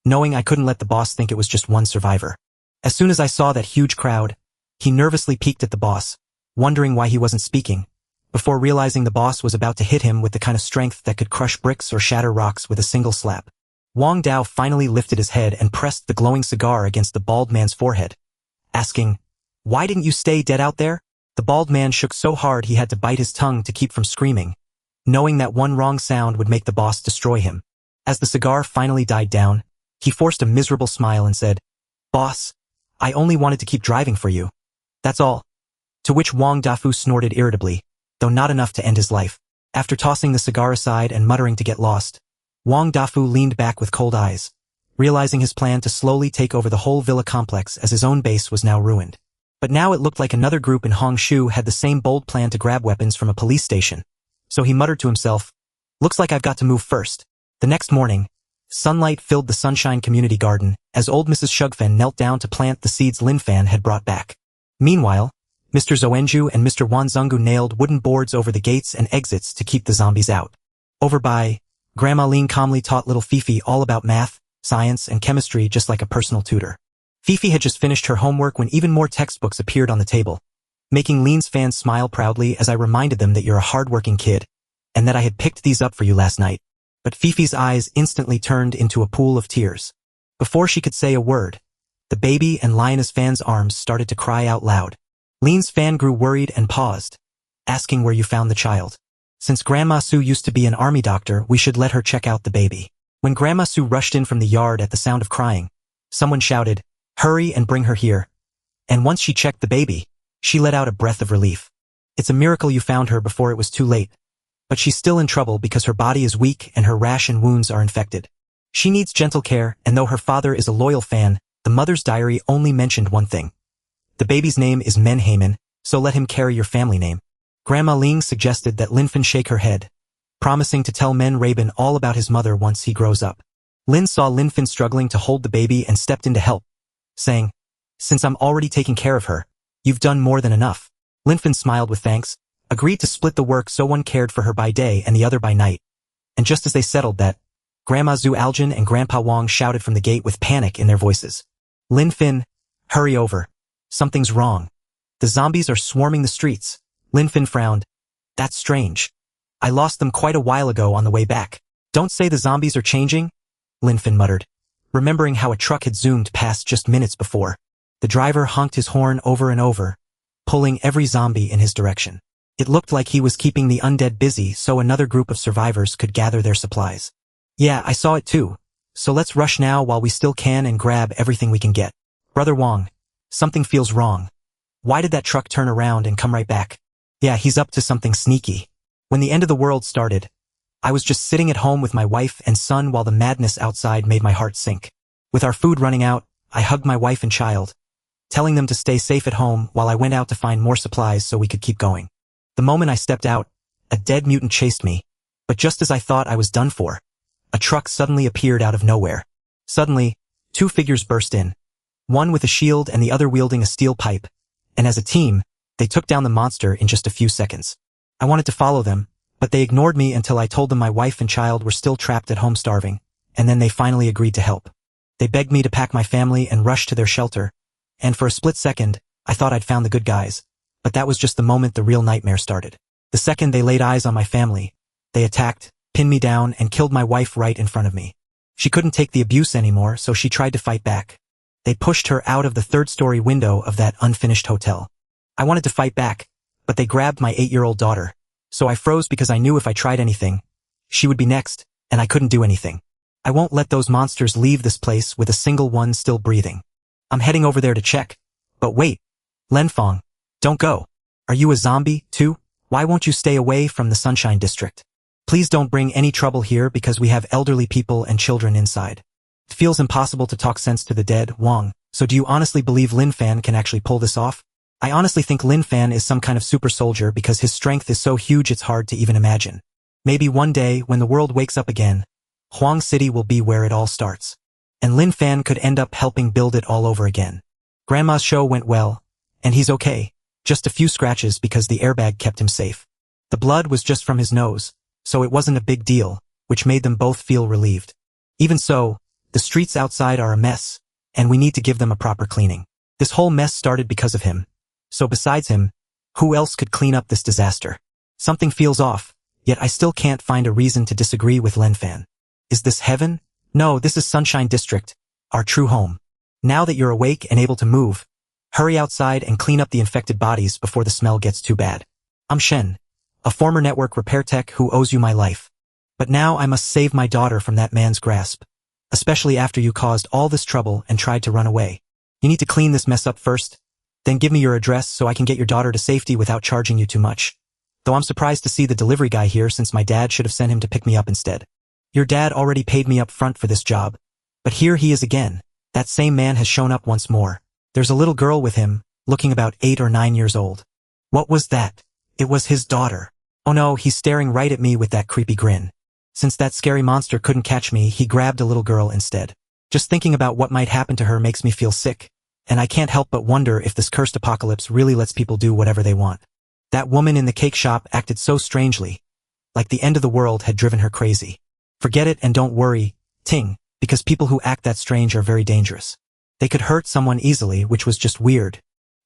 knowing I couldn't let the boss think it was just one survivor. As soon as I saw that huge crowd, he nervously peeked at the boss, wondering why he wasn't speaking, before realizing the boss was about to hit him with the kind of strength that could crush bricks or shatter rocks with a single slap. Wang Dao finally lifted his head and pressed the glowing cigar against the bald man's forehead, asking, "Why didn't you stay dead out there?" The bald man shook so hard he had to bite his tongue to keep from screaming, knowing that one wrong sound would make the boss destroy him. As the cigar finally died down, he forced a miserable smile and said, "Boss, I only wanted to keep driving for you. That's all." To which Wang Dafu snorted irritably, though not enough to end his life. After tossing the cigar aside and muttering to get lost, Wang Dafu leaned back with cold eyes, realizing his plan to slowly take over the whole villa complex as his own base was now ruined. But now it looked like another group in Hongshu had the same bold plan to grab weapons from a police station. So he muttered to himself, "Looks like I've got to move first." The next morning, sunlight filled the Sunshine Community Garden as old Mrs. Shugfen knelt down to plant the seeds Lin Fan had brought back. Meanwhile, Mr. Zoenju and Mr. Wanzungu nailed wooden boards over the gates and exits to keep the zombies out. Over by, Grandma Lin calmly taught little Fifi all about math, science, and chemistry just like a personal tutor. Fifi had just finished her homework when even more textbooks appeared on the table, making Lin's fans smile proudly as I reminded them that you're a hardworking kid, and that I had picked these up for you last night. But Fifi's eyes instantly turned into a pool of tears. Before she could say a word, the baby and Lioness fan's arms started to cry out loud. Lin's fan grew worried and paused, asking where you found the child. Since Grandma Sue used to be an army doctor, we should let her check out the baby. When Grandma Sue rushed in from the yard at the sound of crying, someone shouted, "Hurry and bring her here." And once she checked the baby, she let out a breath of relief. It's a miracle you found her before it was too late. But she's still in trouble because her body is weak and her rash and wounds are infected. She needs gentle care, and though her father is a loyal fan, the mother's diary only mentioned one thing. The baby's name is Menhaman, so let him carry your family name. Grandma Ling suggested that Linfen shake her head, promising to tell Men Raben all about his mother once he grows up. Lin saw Linfen struggling to hold the baby and stepped in to help, saying, "Since I'm already taking care of her, you've done more than enough." Linfen smiled with thanks, agreed to split the work so one cared for her by day and the other by night. And just as they settled that, Grandma Zhu Aljin and Grandpa Wang shouted from the gate with panic in their voices. "Linfen, hurry over. Something's wrong. The zombies are swarming the streets." Linfen frowned. "That's strange. I lost them quite a while ago on the way back." "Don't say the zombies are changing," Linfen muttered, remembering how a truck had zoomed past just minutes before. The driver honked his horn over and over, pulling every zombie in his direction. It looked like he was keeping the undead busy so another group of survivors could gather their supplies. "Yeah, I saw it too. So let's rush now while we still can and grab everything we can get." "Brother Wang, something feels wrong. Why did that truck turn around and come right back?" "Yeah, he's up to something sneaky." When the end of the world started, I was just sitting at home with my wife and son while the madness outside made my heart sink. With our food running out, I hugged my wife and child, telling them to stay safe at home while I went out to find more supplies so we could keep going. The moment I stepped out, a dead mutant chased me, but just as I thought I was done for, a truck suddenly appeared out of nowhere. Suddenly, two figures burst in, one with a shield and the other wielding a steel pipe, and as a team, they took down the monster in just a few seconds. I wanted to follow them, but they ignored me until I told them my wife and child were still trapped at home starving, and then they finally agreed to help. They begged me to pack my family and rush to their shelter, and for a split second, I thought I'd found the good guys, but that was just the moment the real nightmare started. The second they laid eyes on my family, they attacked, pinned me down, and killed my wife right in front of me. She couldn't take the abuse anymore, so she tried to fight back. They pushed her out of the third-story window of that unfinished hotel. I wanted to fight back, but they grabbed my 8-year-old daughter, so I froze because I knew if I tried anything, she would be next, and I couldn't do anything. I won't let those monsters leave this place with a single one still breathing. I'm heading over there to check. But wait, Lenfong, don't go. Are you a zombie, too? Why won't you stay away from the Sunshine District? Please don't bring any trouble here because we have elderly people and children inside. It feels impossible to talk sense to the dead, Wang, so do you honestly believe Lin Fan can actually pull this off? I honestly think Lin Fan is some kind of super soldier because his strength is so huge it's hard to even imagine. Maybe one day, when the world wakes up again, Huang City will be where it all starts. And Lin Fan could end up helping build it all over again. Grandma's show went well, and he's okay. Just a few scratches because the airbag kept him safe. The blood was just from his nose, so it wasn't a big deal, which made them both feel relieved. Even so, the streets outside are a mess, and we need to give them a proper cleaning. This whole mess started because of him. So besides him, who else could clean up this disaster? Something feels off, yet I still can't find a reason to disagree with Lin Fan. Is this heaven? No, this is Sunshine District, our true home. Now that you're awake and able to move, hurry outside and clean up the infected bodies before the smell gets too bad. I'm Shen, a former network repair tech who owes you my life. But now I must save my daughter from that man's grasp, especially after you caused all this trouble and tried to run away. You need to clean this mess up first, then give me your address so I can get your daughter to safety without charging you too much. Though I'm surprised to see the delivery guy here since my dad should have sent him to pick me up instead. Your dad already paid me up front for this job, but here he is again. That same man has shown up once more. There's a little girl with him, looking about 8 or 9 years old. What was that? It was his daughter. Oh no, he's staring right at me with that creepy grin. Since that scary monster couldn't catch me, he grabbed a little girl instead. Just thinking about what might happen to her makes me feel sick, and I can't help but wonder if this cursed apocalypse really lets people do whatever they want. That woman in the cake shop acted so strangely, like the end of the world had driven her crazy. Forget it and don't worry, Ting, because people who act that strange are very dangerous. They could hurt someone easily, which was just weird.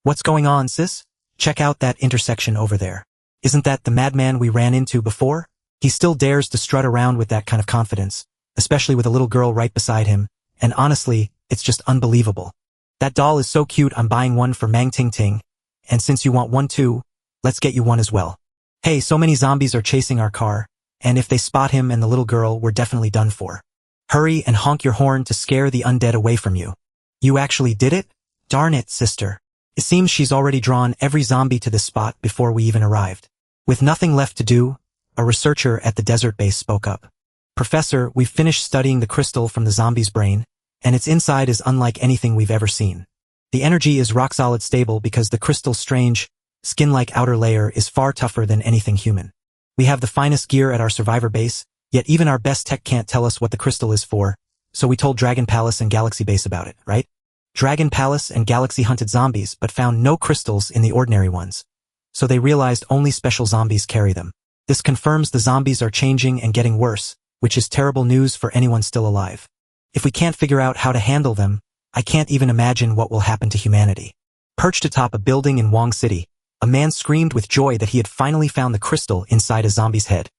What's going on, sis? Check out that intersection over there. Isn't that the madman we ran into before? He still dares to strut around with that kind of confidence, especially with a little girl right beside him, and honestly, it's just unbelievable. That doll is so cute, I'm buying one for Mang Ting Ting, and since you want one too, let's get you one as well. Hey, so many zombies are chasing our car, and if they spot him and the little girl, we're definitely done for. Hurry and honk your horn to scare the undead away from you. You actually did it? Darn it, sister. It seems she's already drawn every zombie to this spot before we even arrived. With nothing left to do, a researcher at the desert base spoke up. Professor, we've finished studying the crystal from the zombie's brain, and its inside is unlike anything we've ever seen. The energy is rock-solid stable because the crystal's strange, skin-like outer layer is far tougher than anything human. We have the finest gear at our survivor base, yet even our best tech can't tell us what the crystal is for, so we told Dragon Palace and Galaxy Base about it, right? Dragon Palace and Galaxy hunted zombies but found no crystals in the ordinary ones, so they realized only special zombies carry them. This confirms the zombies are changing and getting worse, which is terrible news for anyone still alive. If we can't figure out how to handle them, I can't even imagine what will happen to humanity. Perched atop a building in Wang City, a man screamed with joy that he had finally found the crystal inside a zombie's head.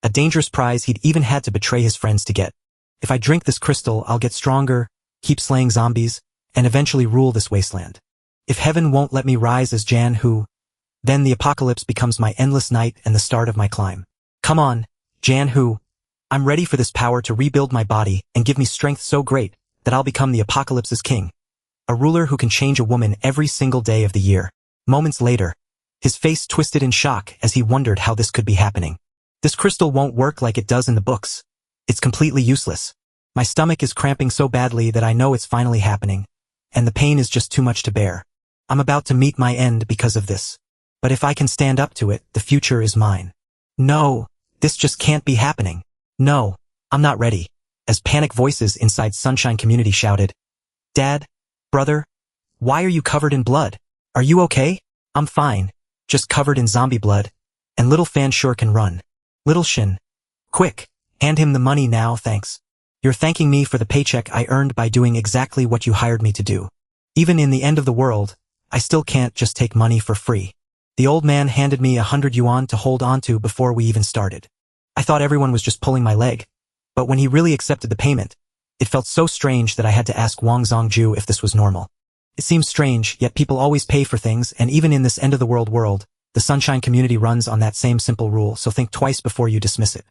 A dangerous prize he'd even had to betray his friends to get. If I drink this crystal, I'll get stronger, keep slaying zombies, and eventually rule this wasteland. If heaven won't let me rise as Jan Hu, then the apocalypse becomes my endless night and the start of my climb. Come on, Jan Hu. I'm ready for this power to rebuild my body and give me strength so great that I'll become the apocalypse's king. A ruler who can change a woman every single day of the year. Moments later, his face twisted in shock as he wondered how this could be happening. This crystal won't work like it does in the books. It's completely useless. My stomach is cramping so badly that I know it's finally happening, and the pain is just too much to bear. I'm about to meet my end because of this. But if I can stand up to it, the future is mine. No, this just can't be happening. No, I'm not ready. As panic voices inside Sunshine Community shouted, Dad, brother, why are you covered in blood? Are you okay? I'm fine, just covered in zombie blood, and little Fan sure can run. Little Shin, quick, hand him the money now, thanks. You're thanking me for the paycheck I earned by doing exactly what you hired me to do. Even in the end of the world, I still can't just take money for free. The old man handed me 100 yuan to hold on to before we even started. I thought everyone was just pulling my leg, but when he really accepted the payment, it felt so strange that I had to ask Wang Zongju if this was normal. It seems strange, yet people always pay for things, and even in this end-of-the-world world, the Sunshine Community runs on that same simple rule, so think twice before you dismiss it.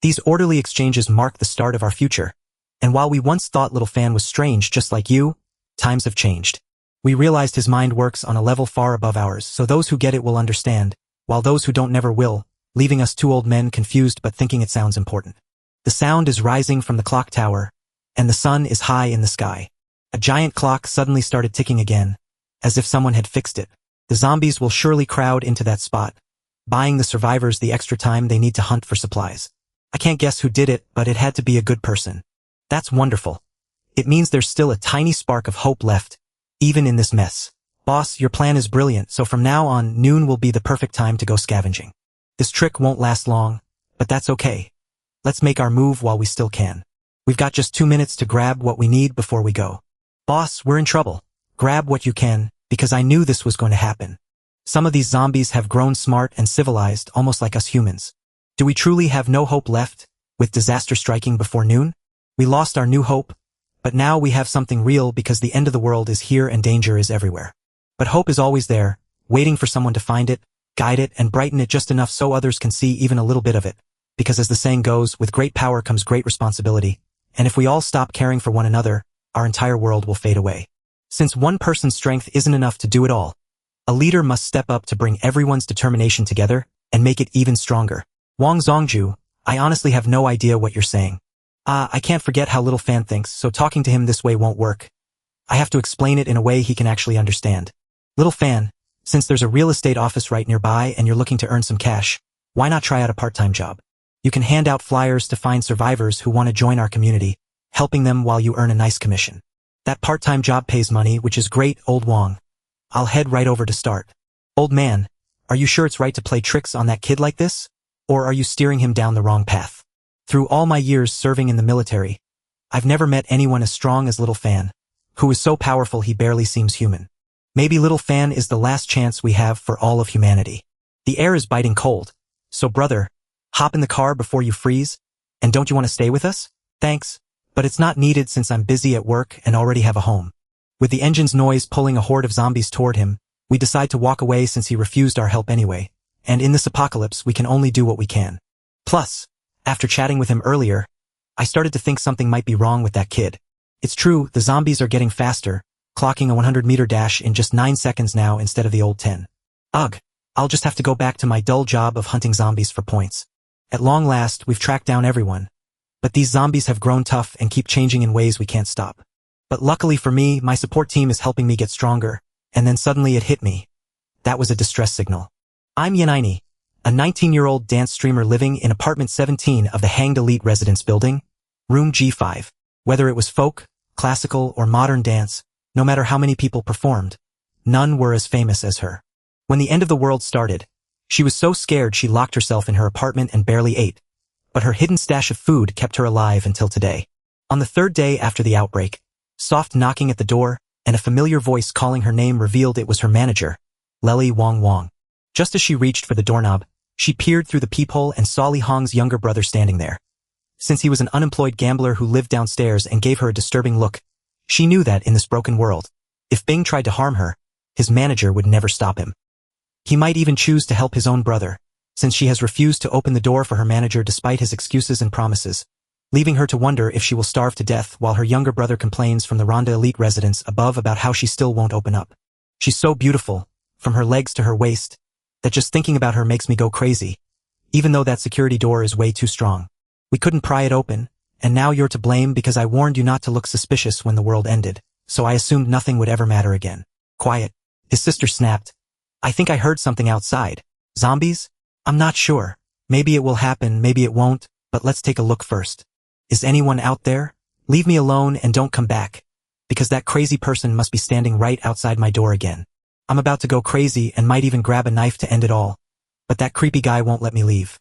These orderly exchanges mark the start of our future, and while we once thought Little Fan was strange just like you, times have changed. We realized his mind works on a level far above ours, so those who get it will understand, while those who don't never will, leaving us two old men confused but thinking it sounds important. The sound is rising from the clock tower, and the sun is high in the sky. A giant clock suddenly started ticking again, as if someone had fixed it. The zombies will surely crowd into that spot, buying the survivors the extra time they need to hunt for supplies. I can't guess who did it, but it had to be a good person. That's wonderful. It means there's still a tiny spark of hope left, even in this mess. Boss, your plan is brilliant, so from now on, noon will be the perfect time to go scavenging. This trick won't last long, but that's okay. Let's make our move while we still can. We've got just 2 minutes to grab what we need before we go. Boss, we're in trouble. Grab what you can, because I knew this was going to happen. Some of these zombies have grown smart and civilized, almost like us humans. Do we truly have no hope left, with disaster striking before noon? We lost our new hope, but now we have something real because the end of the world is here and danger is everywhere. But hope is always there, waiting for someone to find it, guide it, and brighten it just enough so others can see even a little bit of it. Because as the saying goes, with great power comes great responsibility, and if we all stop caring for one another, our entire world will fade away. Since one person's strength isn't enough to do it all, a leader must step up to bring everyone's determination together and make it even stronger. Wang Zongju, I honestly have no idea what you're saying. I can't forget how Little Fan thinks, so talking to him this way won't work. I have to explain it in a way he can actually understand. Little Fan, since there's a real estate office right nearby and you're looking to earn some cash, why not try out a part-time job? You can hand out flyers to find survivors who want to join our community, helping them while you earn a nice commission. That part-time job pays money, which is great, old Wang. I'll head right over to start. Old man, are you sure it's right to play tricks on that kid like this? Or are you steering him down the wrong path? Through all my years serving in the military, I've never met anyone as strong as Little Fan, who is so powerful he barely seems human. Maybe Little Fan is the last chance we have for all of humanity. The air is biting cold, so brother, hop in the car before you freeze, and don't you want to stay with us? Thanks, but it's not needed since I'm busy at work and already have a home. With the engine's noise pulling a horde of zombies toward him, we decide to walk away since he refused our help anyway, and in this apocalypse we can only do what we can. Plus, after chatting with him earlier, I started to think something might be wrong with that kid. It's true, the zombies are getting faster, clocking a 100-meter dash in just 9 seconds now instead of the old 10. Ugh, I'll just have to go back to my dull job of hunting zombies for points. At long last, we've tracked down everyone. But these zombies have grown tough and keep changing in ways we can't stop. But luckily for me, my support team is helping me get stronger, and then suddenly it hit me. That was a distress signal. I'm Yanaini, a 19-year-old dance streamer living in apartment 17 of the Hanged Elite Residence Building, room G5. Whether it was folk, classical, or modern dance, no matter how many people performed, none were as famous as her. When the end of the world started, she was so scared she locked herself in her apartment and barely ate, but her hidden stash of food kept her alive until today. On the third day after the outbreak, soft knocking at the door and a familiar voice calling her name revealed it was her manager, Lely Wang. Just as she reached for the doorknob, she peered through the peephole and saw Li Hong's younger brother standing there. Since he was an unemployed gambler who lived downstairs and gave her a disturbing look, she knew that in this broken world, if Bing tried to harm her, his manager would never stop him. He might even choose to help his own brother, since she has refused to open the door for her manager despite his excuses and promises, leaving her to wonder if she will starve to death while her younger brother complains from the Ronda Elite residence above about how she still won't open up. She's so beautiful, from her legs to her waist, that just thinking about her makes me go crazy, even though that security door is way too strong. We couldn't pry it open, and now you're to blame because I warned you not to look suspicious when the world ended, so I assumed nothing would ever matter again. Quiet. His sister snapped. I think I heard something outside. Zombies? I'm not sure. Maybe it will happen, maybe it won't, but let's take a look first. Is anyone out there? Leave me alone and don't come back, because that crazy person must be standing right outside my door again. I'm about to go crazy and might even grab a knife to end it all, but that creepy guy won't let me leave.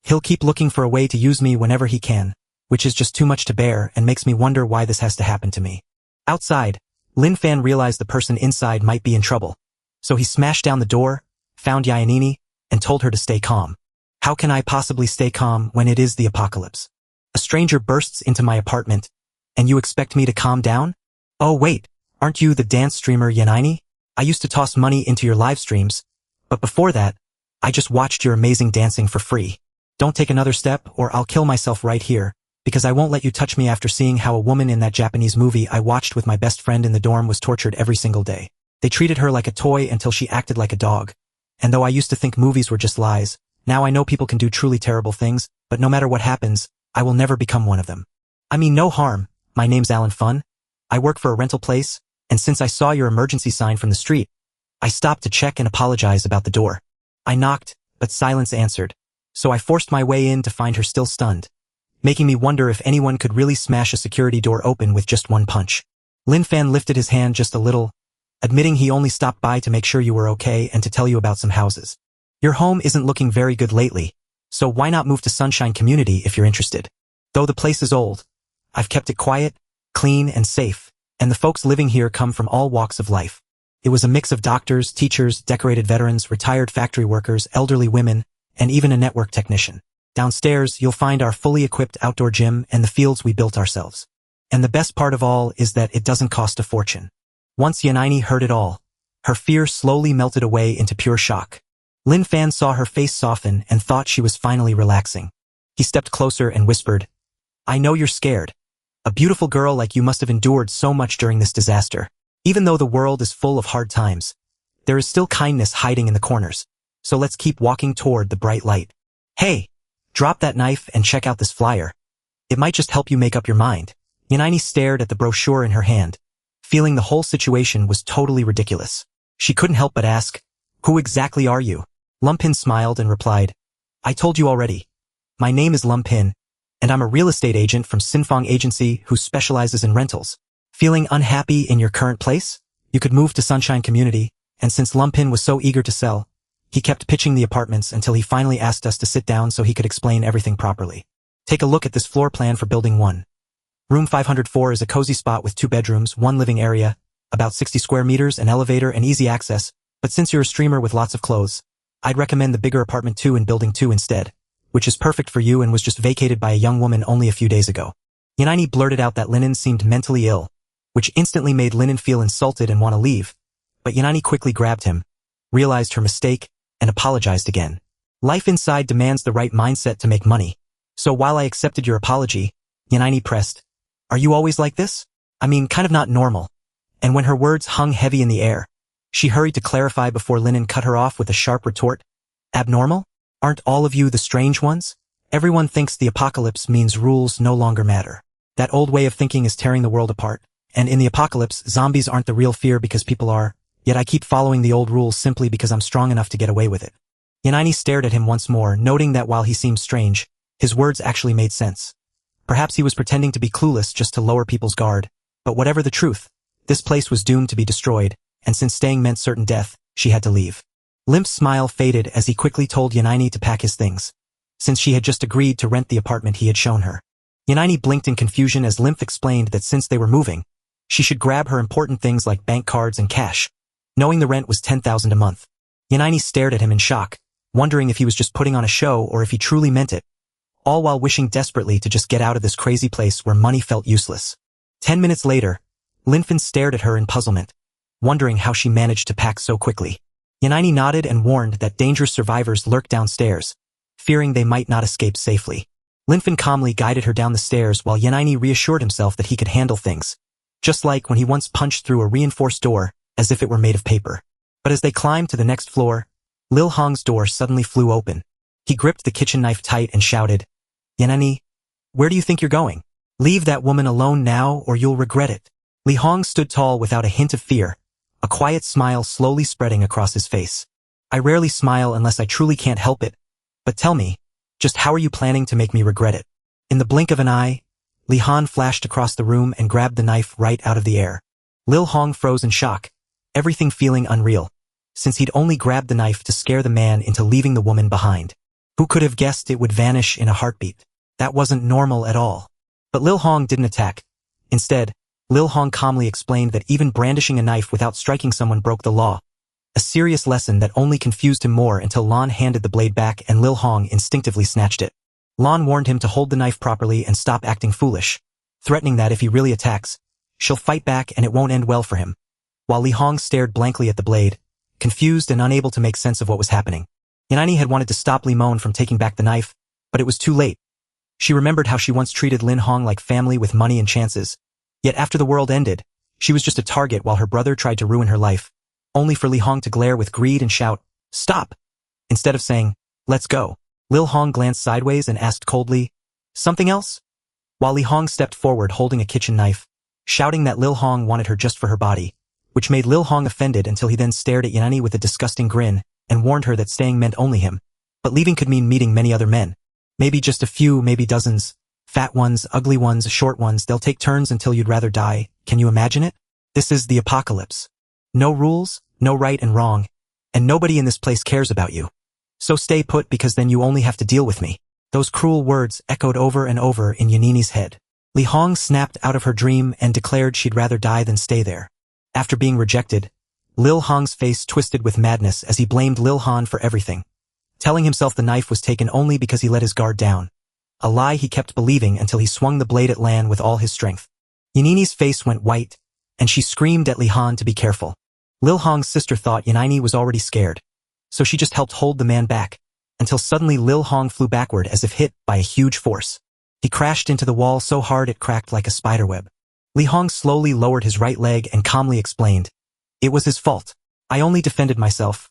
He'll keep looking for a way to use me whenever he can, which is just too much to bear and makes me wonder why this has to happen to me. Outside, Lin Fan realized the person inside might be in trouble, so he smashed down the door, found Yanini, and told her to stay calm. How can I possibly stay calm when it is the apocalypse? A stranger bursts into my apartment, and you expect me to calm down? Oh wait, aren't you the dance streamer Yanini? I used to toss money into your live streams, but before that, I just watched your amazing dancing for free. Don't take another step or I'll kill myself right here, because I won't let you touch me after seeing how a woman in that Japanese movie I watched with my best friend in the dorm was tortured every single day. They treated her like a toy until she acted like a dog. And though I used to think movies were just lies, now I know people can do truly terrible things, but no matter what happens, I will never become one of them. I mean no harm, my name's Alan Fun. I work for a rental place, and since I saw your emergency sign from the street, I stopped to check and apologize about the door. I knocked, but silence answered. So I forced my way in to find her still stunned, making me wonder if anyone could really smash a security door open with just one punch. Lin Fan lifted his hand just a little, admitting he only stopped by to make sure you were okay and to tell you about some houses. Your home isn't looking very good lately, so why not move to Sunshine Community if you're interested? Though the place is old, I've kept it quiet, clean, and safe, and the folks living here come from all walks of life. It was a mix of doctors, teachers, decorated veterans, retired factory workers, elderly women, and even a network technician. Downstairs, you'll find our fully equipped outdoor gym and the fields we built ourselves. And the best part of all is that it doesn't cost a fortune. Once Yanaini heard it all, her fear slowly melted away into pure shock. Lin Fan saw her face soften and thought she was finally relaxing. He stepped closer and whispered, I know you're scared. A beautiful girl like you must have endured so much during this disaster. Even though the world is full of hard times, there is still kindness hiding in the corners. So let's keep walking toward the bright light. Hey, drop that knife and check out this flyer. It might just help you make up your mind. Yanaini stared at the brochure in her hand, feeling the whole situation was totally ridiculous. She couldn't help but ask, who exactly are you? Lumpin smiled and replied, I told you already. My name is Lumpin, and I'm a real estate agent from Sinfong Agency who specializes in rentals. Feeling unhappy in your current place? You could move to Sunshine Community, and since Lumpin was so eager to sell, he kept pitching the apartments until he finally asked us to sit down so he could explain everything properly. Take a look at this floor plan for Building 1. Room 504 is a cozy spot with 2 bedrooms, 1 living area, about 60 square meters, an elevator, and easy access, but since you're a streamer with lots of clothes, I'd recommend the bigger apartment 2 in Building 2 instead, which is perfect for you and was just vacated by a young woman only a few days ago. Yanaini blurted out that Linen seemed mentally ill, which instantly made Linen feel insulted and want to leave, but Yanaini quickly grabbed him, realized her mistake, and apologized again. Life inside demands the right mindset to make money, so while I accepted your apology, Yanaini pressed, are you always like this? I mean, kind of not normal. And when her words hung heavy in the air, she hurried to clarify before Linen cut her off with a sharp retort. Abnormal? Aren't all of you the strange ones? Everyone thinks the apocalypse means rules no longer matter. That old way of thinking is tearing the world apart, and in the apocalypse, zombies aren't the real fear because people are, yet I keep following the old rules simply because I'm strong enough to get away with it. Yanaini stared at him once more, noting that while he seemed strange, his words actually made sense. Perhaps he was pretending to be clueless just to lower people's guard, but whatever the truth, this place was doomed to be destroyed, and since staying meant certain death, she had to leave. Limp's smile faded as he quickly told Yanaini to pack his things, since she had just agreed to rent the apartment he had shown her. Yanaini blinked in confusion as Limp explained that since they were moving, she should grab her important things like bank cards and cash, knowing the rent was 10,000 a month. Yanaini stared at him in shock, wondering if he was just putting on a show or if he truly meant it, all while wishing desperately to just get out of this crazy place where money felt useless. 10 minutes later, Linfin stared at her in puzzlement, wondering how she managed to pack so quickly. Yanaini nodded and warned that dangerous survivors lurked downstairs, fearing they might not escape safely. Linfin calmly guided her down the stairs while Yanaini reassured himself that he could handle things, just like when he once punched through a reinforced door as if it were made of paper. But as they climbed to the next floor, Lil Hong's door suddenly flew open. He gripped the kitchen knife tight and shouted, Yanaini, where do you think you're going? Leave that woman alone now or you'll regret it. Li Hong stood tall without a hint of fear, a quiet smile slowly spreading across his face. I rarely smile unless I truly can't help it, but tell me, just how are you planning to make me regret it? In the blink of an eye, Li Han flashed across the room and grabbed the knife right out of the air. Lil Hong froze in shock, everything feeling unreal, since he'd only grabbed the knife to scare the man into leaving the woman behind. Who could have guessed it would vanish in a heartbeat? That wasn't normal at all. But Lil Hong didn't attack. Instead, Lil Hong calmly explained that even brandishing a knife without striking someone broke the law, a serious lesson that only confused him more until Lon handed the blade back and Lil Hong instinctively snatched it. Lon warned him to hold the knife properly and stop acting foolish, threatening that if he really attacks, she'll fight back and it won't end well for him. While Li Hong stared blankly at the blade, confused and unable to make sense of what was happening. Yanaini had wanted to stop Li Mon from taking back the knife, but it was too late. She remembered how she once treated Lin Hong like family with money and chances. Yet after the world ended, she was just a target while her brother tried to ruin her life, only for Li Hong to glare with greed and shout, stop! Instead of saying, let's go. Lil Hong glanced sideways and asked coldly, something else? While Li Hong stepped forward holding a kitchen knife, shouting that Lil Hong wanted her just for her body, which made Lil Hong offended until he then stared at Yanaini with a disgusting grin and warned her that staying meant only him. But leaving could mean meeting many other men. Maybe just a few, maybe dozens. Fat ones, ugly ones, short ones, they'll take turns until you'd rather die. Can you imagine it? This is the apocalypse. No rules, no right and wrong, and nobody in this place cares about you. So stay put because then you only have to deal with me. Those cruel words echoed over and over in Yanini's head. Li Hong snapped out of her dream and declared she'd rather die than stay there. After being rejected, Lil Hong's face twisted with madness as he blamed Lil Han for everything, telling himself the knife was taken only because he let his guard down. A lie he kept believing until he swung the blade at Lan with all his strength. Yanini's face went white, and she screamed at Li Han to be careful. Lil Hong's sister thought Yanini was already scared, so she just helped hold the man back, until suddenly Lil Hong flew backward as if hit by a huge force. He crashed into the wall so hard it cracked like a spiderweb. Li Hong slowly lowered his right leg and calmly explained, "It was his fault. I only defended myself,"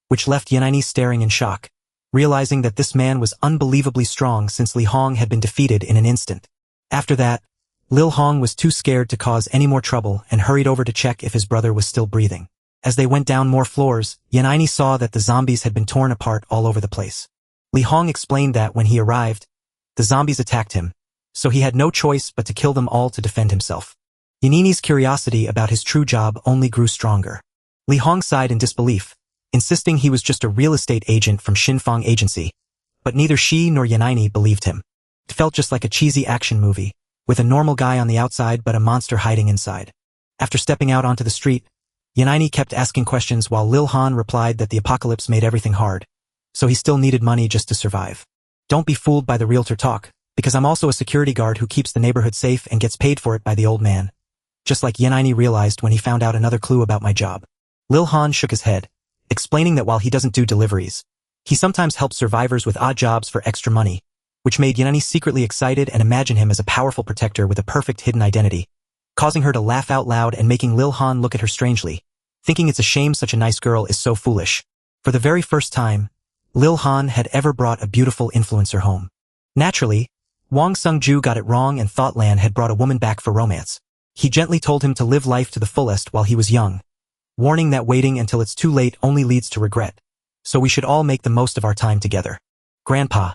which left Yanini staring in shock, realizing that this man was unbelievably strong since Li Hong had been defeated in an instant. After that, Lil Hong was too scared to cause any more trouble and hurried over to check if his brother was still breathing. As they went down more floors, Yanini saw that the zombies had been torn apart all over the place. Li Hong explained that when he arrived, the zombies attacked him, so he had no choice but to kill them all to defend himself. Yanini's curiosity about his true job only grew stronger. Li Hong sighed in disbelief, insisting he was just a real estate agent from Xinfang Agency, but neither she nor Yanini believed him. It felt just like a cheesy action movie, with a normal guy on the outside but a monster hiding inside. After stepping out onto the street, Yanini kept asking questions while Lil Han replied that the apocalypse made everything hard, so he still needed money just to survive. "Don't be fooled by the realtor talk, because I'm also a security guard who keeps the neighborhood safe and gets paid for it by the old man." Just like Yanini realized when he found out another clue about my job. Lil Han shook his head, explaining that while he doesn't do deliveries, he sometimes helps survivors with odd jobs for extra money, which made Yanini secretly excited and imagine him as a powerful protector with a perfect hidden identity, causing her to laugh out loud and making Lil Han look at her strangely, thinking it's a shame such a nice girl is so foolish. For the very first time, Lil Han had ever brought a beautiful influencer home. Naturally, Wang Sung-ju got it wrong and thought Lan had brought a woman back for romance. He gently told him to live life to the fullest while he was young, warning that waiting until it's too late only leads to regret, so we should all make the most of our time together. "Grandpa,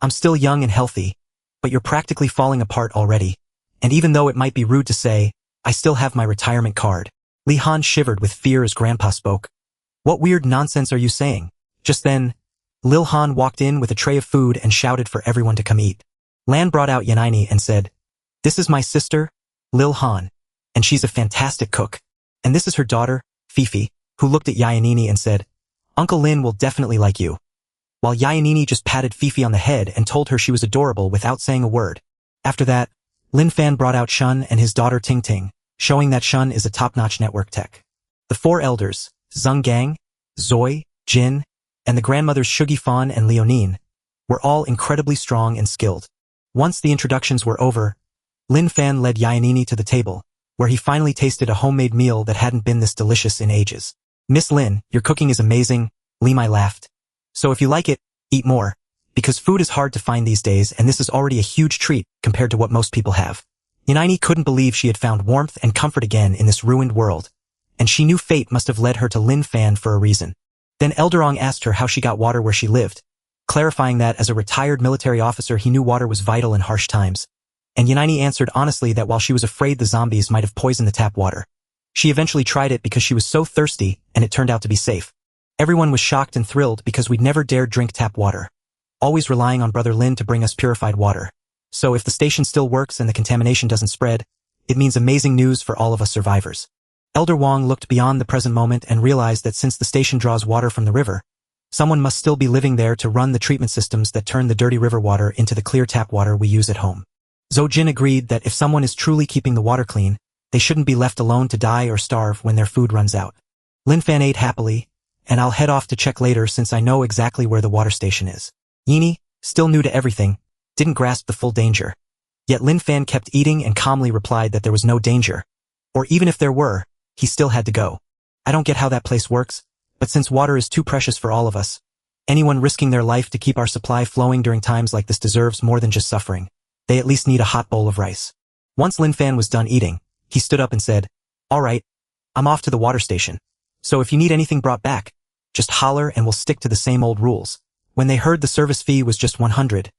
I'm still young and healthy, but you're practically falling apart already, and even though it might be rude to say, I still have my retirement card." Li Han shivered with fear as Grandpa spoke. "What weird nonsense are you saying?" Just then, Lil Han walked in with a tray of food and shouted for everyone to come eat. Lan brought out Yanini and said, "This is my sister, Lil Han, and she's a fantastic cook. And this is her daughter, Fifi," who looked at Yanini and said, "Uncle Lin will definitely like you." While Yanini just patted Fifi on the head and told her she was adorable without saying a word. After that, Lin Fan brought out Shun and his daughter Ting Ting, showing that Shun is a top-notch network tech. The four elders, Zheng Gang, Zoe, Jin, and the grandmothers Shugi Fan and Leonine, were all incredibly strong and skilled. Once the introductions were over, Lin Fan led Yanini to the table, where he finally tasted a homemade meal that hadn't been this delicious in ages. "Miss Lin, your cooking is amazing," Li Mai laughed. "So if you like it, eat more, because food is hard to find these days and this is already a huge treat compared to what most people have." Yanini couldn't believe she had found warmth and comfort again in this ruined world, and she knew fate must have led her to Lin Fan for a reason. Then Elderong asked her how she got water where she lived, clarifying that as a retired military officer he knew water was vital in harsh times. And Yanini answered honestly that while she was afraid the zombies might have poisoned the tap water, she eventually tried it because she was so thirsty and it turned out to be safe. Everyone was shocked and thrilled because we'd never dared drink tap water, always relying on Brother Lin to bring us purified water. So if the station still works and the contamination doesn't spread, it means amazing news for all of us survivors. Elder Wang looked beyond the present moment and realized that since the station draws water from the river, someone must still be living there to run the treatment systems that turn the dirty river water into the clear tap water we use at home. Zhou Jin agreed that if someone is truly keeping the water clean, they shouldn't be left alone to die or starve when their food runs out. Lin Fan ate happily, and I'll head off to check later since I know exactly where the water station is. Yini, still new to everything, didn't grasp the full danger. Yet Lin Fan kept eating and calmly replied that there was no danger. Or even if there were, he still had to go. "I don't get how that place works, but since water is too precious for all of us, anyone risking their life to keep our supply flowing during times like this deserves more than just suffering. They at least need a hot bowl of rice." Once Lin Fan was done eating, he stood up and said, "All right, I'm off to the water station. So if you need anything brought back, just holler and we'll stick to the same old rules. When they heard the service fee was just 100,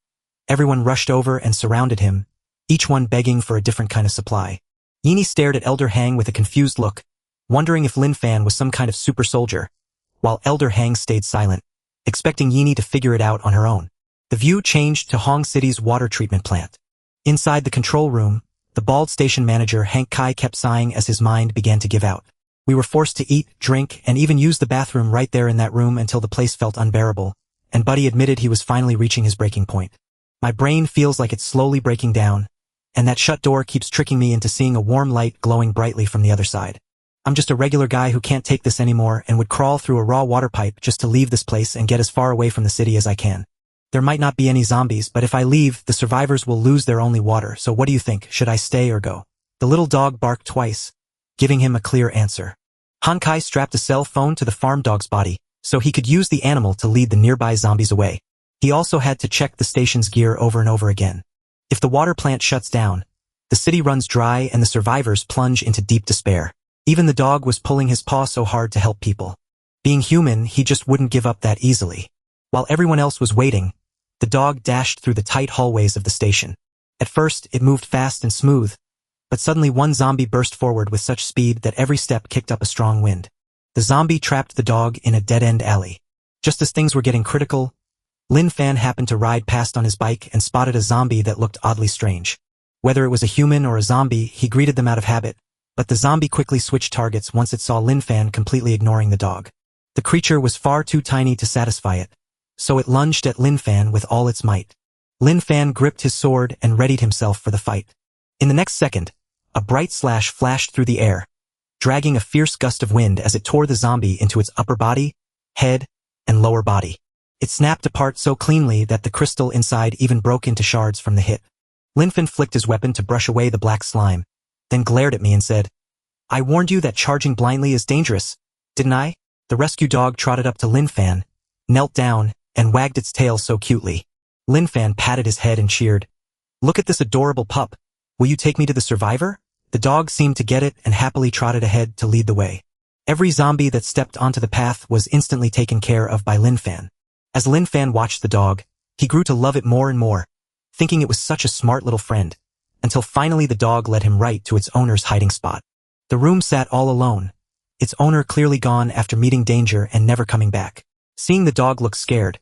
everyone rushed over and surrounded him, each one begging for a different kind of supply. Yini stared at Elder Hang with a confused look, wondering if Lin Fan was some kind of super soldier, while Elder Hang stayed silent, expecting Yini to figure it out on her own. The view changed to Hong City's water treatment plant. Inside the control room, the bald station manager Hank Kai kept sighing as his mind began to give out. We were forced to eat, drink, and even use the bathroom right there in that room until the place felt unbearable, and Buddy admitted he was finally reaching his breaking point. My brain feels like it's slowly breaking down, and that shut door keeps tricking me into seeing a warm light glowing brightly from the other side. I'm just a regular guy who can't take this anymore and would crawl through a raw water pipe just to leave this place and get as far away from the city as I can. There might not be any zombies, but if I leave, the survivors will lose their only water, so what do you think? Should I stay or go? The little dog barked twice, giving him a clear answer. Hankai strapped a cell phone to the farm dog's body, so he could use the animal to lead the nearby zombies away. He also had to check the station's gear over and over again. If the water plant shuts down, the city runs dry and the survivors plunge into deep despair. Even the dog was pulling his paw so hard to help people. Being human, he just wouldn't give up that easily. While everyone else was waiting, the dog dashed through the tight hallways of the station. At first, it moved fast and smooth, but suddenly one zombie burst forward with such speed that every step kicked up a strong wind. The zombie trapped the dog in a dead-end alley. Just as things were getting critical, Lin Fan happened to ride past on his bike and spotted a zombie that looked oddly strange. Whether it was a human or a zombie, he greeted them out of habit, but the zombie quickly switched targets once it saw Lin Fan completely ignoring the dog. The creature was far too tiny to satisfy it, so it lunged at Lin Fan with all its might. Lin Fan gripped his sword and readied himself for the fight. In the next second, a bright slash flashed through the air, dragging a fierce gust of wind as it tore the zombie into its upper body, head, and lower body. It snapped apart so cleanly that the crystal inside even broke into shards from the hit. Lin Fan flicked his weapon to brush away the black slime, then glared at me and said, "I warned you that charging blindly is dangerous, didn't I?" The rescue dog trotted up to Lin Fan, knelt down, and wagged its tail so cutely. Lin Fan patted his head and cheered, "Look at this adorable pup. Will you take me to the survivor?" The dog seemed to get it and happily trotted ahead to lead the way. Every zombie that stepped onto the path was instantly taken care of by Lin Fan. As Lin Fan watched the dog, he grew to love it more and more, thinking it was such a smart little friend, until finally the dog led him right to its owner's hiding spot. The room sat all alone, its owner clearly gone after meeting danger and never coming back. Seeing the dog look scared,